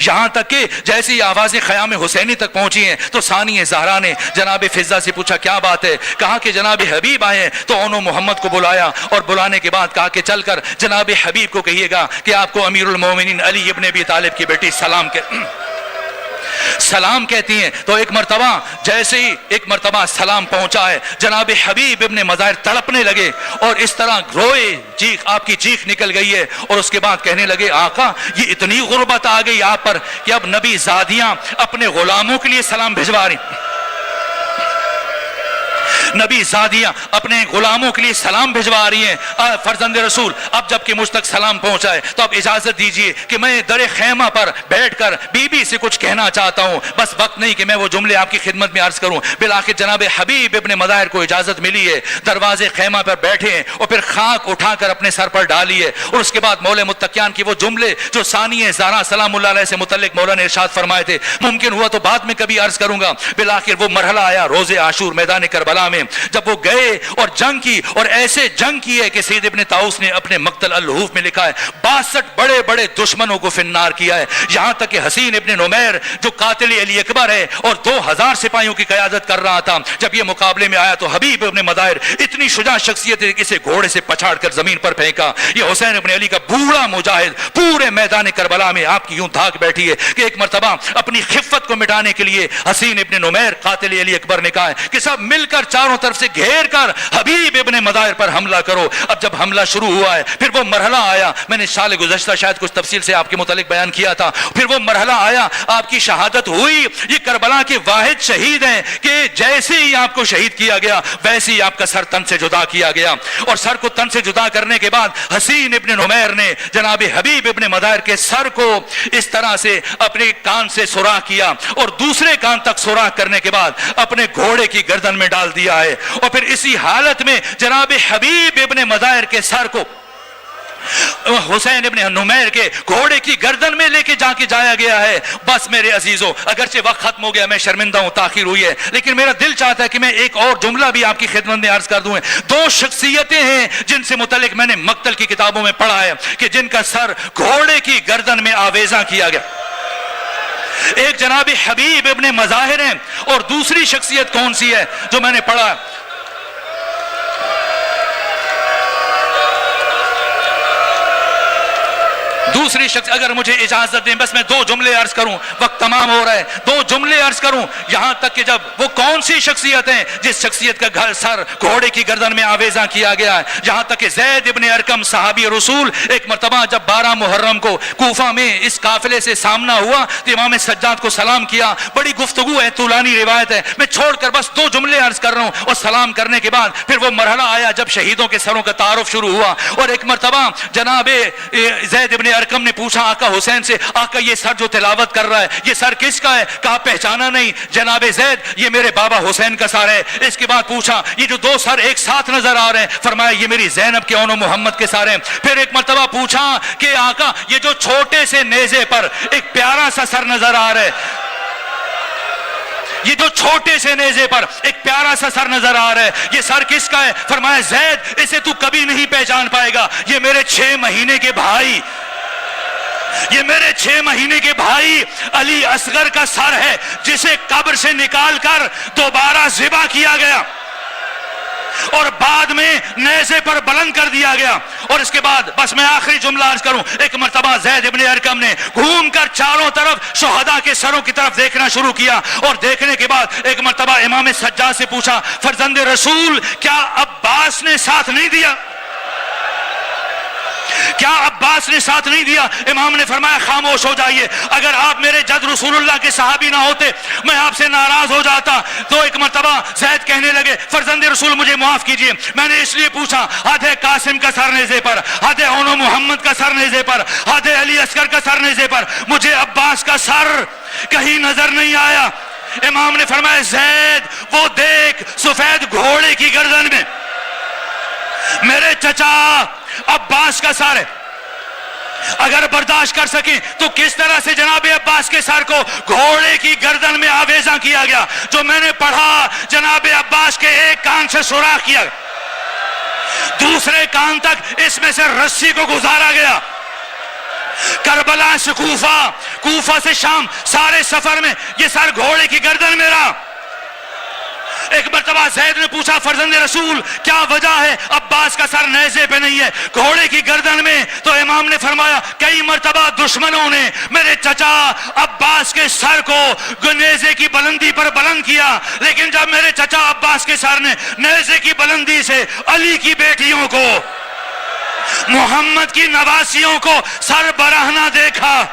یہاں تک کہ جیسی آوازیں خیام حسینی تک پہنچی ہیں تو ثانی زہرا نے جناب فضہ سے پوچھا کیا بات ہے؟ کہا کہ جناب حبیب آئے، تو انہوں محمد کو بلایا اور بلانے کے بعد کہا کہ چل کر جناب حبیب کو کہیے گا کہ آپ کو امیر المومنین علی ابن ابی طالب کی بیٹی سلام کہتی ہیں۔ تو ایک مرتبہ جیسے ہی ایک مرتبہ سلام پہنچا ہے، جناب حبیب ابن مظاہر تڑپنے لگے اور اس طرح روئے، چیخ آپ کی چیخ نکل گئی ہے، اور اس کے بعد کہنے لگے آقا یہ اتنی غربت آ گئی آپ پر کہ اب نبی زادیاں اپنے غلاموں کے لیے سلام بھجوا رہی، نبی زادیاں اپنے غلاموں کے لیے سلام بھجوا رہی ہیں۔ فرزند رسول اب جب کہ مجھ تک سلام پہنچا ہے تو اب اجازت دیجئے کہ میں در خیمہ پر بیٹھ کر بی بی سے کچھ کہنا چاہتا ہوں، بس وقت نہیں کہ میں وہ جملے آپ کی خدمت میں عرض کروں۔ بالآخر جناب حبیب ابن مظاہر کو اجازت ملی ہے، دروازے خیمہ پر بیٹھے ہیں اور پھر خاک اٹھا کر اپنے سر پر ڈالی ہے، اور اس کے بعد مولا متقیان کی وہ جملے جو ثانی زہرا سلام اللہ علیہ سے متعلق مولا نے ارشاد فرمائے تھے، ممکن ہوا تو بعد میں کبھی عرض کروں گا۔ بالآخر وہ مرحلہ آیا روز عاشور میدان کربلا میں، جب وہ گئے اور جنگ کی، اور ایسے جنگ کی ہے کہ سید ابن طاؤس نے اپنے مقتل الحوف میں لکھا ہے 62 بڑے بڑے دشمنوں کو فنار کیا ہے، یہاں تک کہ حسین ابن نمیر جو قاتل علی اکبر ہے اور 2000 سپاہیوں کی قیادت کر رہا تھا، جب یہ مقابلے میں آیا تو حبیب ابن مظاہر اتنی شجاع شخصیت ہے کہ اسے گھوڑے سے پچھاڑ کر زمین پر پھینکا۔ یہ حسین ابن علی کا بوڑھا مجاہد پورے میدان کربلا میں آپ کی یوں دھاک بیٹھی ہے کہ ایک مرتبہ اپنی خفت کو مٹانے کے لیے حسین ابن نمیر قاتل علی اکبر نے کہا ہے کہ سب مل کر چاروں طرف سے گھیر کر حبیب ابن مظاہر پر حملہ کرو۔ اب جب حملہ شروع ہوا ہے پھر وہ مرحلہ آیا، میں نے سال گزشتہ شاید کچھ تفصیل سے آپ کے متعلق بیان کیا تھا، پھر وہ مرحلہ آیا، آپ کی شہادت ہوئی، یہ کربلا کے واحد شہید ہیں کہ جیسے ہی آپ کو شہید کیا گیا ویسے ہی آپ کا سر تن سے جدا کیا گیا، اور سر کو تن سے جدا کرنے کے بعد حسین ابن نمیر نے جناب حبیب ابن مظاہر کے سر کو اس طرح سے اپنے کان سے سوراخ کیا اور دوسرے کان تک سوراخ کرنے کے بعد اپنے گھوڑے کی گردن میں ڈال دیا ہے، اور پھر اسی حالت میں جناب حبیب ابن مظاہر کے سر کو حسین ابن نمیر کے گھوڑے کی گردن میں لے کے جایا گیا ہے۔ بس میرے عزیزوں، اگرچہ وقت ختم ہو گیا، میں شرمندہ ہوں، تاخیر ہوئی ہے، لیکن میرا دل چاہتا ہے کہ میں ایک اور جملہ بھی آپ کی خدمت میں عرض کر دوں۔ دو شخصیتیں ہیں جن سے متعلق میں نے مقتل کی کتابوں میں پڑھا ہے کہ جن کا سر گھوڑے کی گردن میں آویزاں کیا گیا، ایک جناب حبیب ابن مظاہر ہیں، اور دوسری شخصیت کون سی ہے جو میں نے پڑھا؟ دوسری شخص، اگر مجھے اجازت دیں بس میں دو جملے عرض کروں، وقت تمام ہو رہا ہے، دو جملے عرض کروں، یہاں تک کہ جب وہ کون سی شخصیت ہیں جس شخصیت کا سر گھوڑے کی گردن میں آویزاں کیا گیا ہے، یہاں تک کہ زید ابن ارقم صحابی رسول ایک مرتبہ جب 12 محرم کو کوفہ میں اس قافلے سے سامنا ہوا تو امام سجاد کو سلام کیا، بڑی گفتگو ہے، طولانی روایت ہے، میں چھوڑ کر بس دو جملے عرض کر رہا ہوں، اور سلام کرنے کے بعد پھر وہ مرحلہ آیا جب شہیدوں کے سروں کا تعارف شروع ہوا، اور ایک مرتبہ جناب زید ابن ارکم نے پوچھا آقا حسین سے، آقا یہ سر جو تلاوت کر رہا ہے یہ سر کس کا ہے؟ کہا پہچانا نہیں جناب زید یہ میرے بابا حسین کا سر ہے۔ اس کے بعد پوچھا یہ جو دو سر ایک ساتھ نظر آ رہے ہیں، فرمایا یہ میری زینب کے اون و محمد کے سر ہیں۔ پھر ایک مرتبہ پوچھا کہ آقا یہ جو چھوٹے سے نیزے پر ایک پیارا سا سر نظر آ رہا ہے، یہ جو چھوٹے سے نیزے پر ایک پیارا سا سر نظر آ رہا ہے یہ سر کس کا ہے؟ فرمایا زید اسے تو کبھی نہیں پہچان پائے گا، یہ میرے 6 مہینے کے بھائی، یہ میرے 6 مہینے کے بھائی علی اصغر کا سر ہے، جسے قبر سے نکال کر دوبارہ ذبح کیا گیا اور بعد میں نیزے پر بلند کر دیا گیا۔ اور اس کے بعد بس میں آخری جملہ عرض کروں، ایک مرتبہ زید ابن ارکم نے گھوم کر چاروں طرف شہداء کے سروں کی طرف دیکھنا شروع کیا، اور دیکھنے کے بعد ایک مرتبہ امام سجاد سے پوچھا فرزند رسول کیا عباس نے ساتھ نہیں دیا؟ کیا عباس نے ساتھ نہیں دیا؟ امام نے فرمایا خاموش ہو جائیے، اگر آپ میرے جد رسول اللہ کے صحابی نہ ہوتے میں آپ سے ناراض ہو جاتا۔ تو ایک مرتبہ زید کہنے لگے فرزند رسول مجھے معاف کیجئے، میں نے اس لیے پوچھا ہاتھ قاسم کا سر نیزے پر، ہاتھ اون و محمد کا سر نیزے پر، ہاتھ علی اصغر کا سر نیزے پر، مجھے عباس کا سر کہیں نظر نہیں آیا۔ امام نے فرمایا زید وہ دیکھ سفید گھوڑے کی گردن میں میرے چچا عباس کا سر ہے، اگر برداشت کر سکیں تو کس طرح سے جناب عباس کے سر کو گھوڑے کی گردن میں آویزاں کیا گیا۔ جو میں نے پڑھا جناب عباس کے ایک کان سے سوراخ کیا، دوسرے کان تک اس میں سے رسی کو گزارا گیا، کربلا سے کوفہ، کوفہ سے شام، سارے سفر میں یہ سر گھوڑے کی گردن میں رہا۔ ایک مرتبہ زید نے پوچھا فرزند رسول کیا وجہ ہے عباس کا سر نیزے پہ نہیں ہے گھوڑے کی گردن میں؟ تو امام نے فرمایا کئی مرتبہ دشمنوں نے میرے چچا عباس کے سر کو نیزے کی بلندی پر بلند کیا، لیکن جب میرے چچا عباس کے سر نے نیزے کی بلندی سے علی کی بیٹیوں کو، محمد کی نواسیوں کو سر برہنہ دیکھا،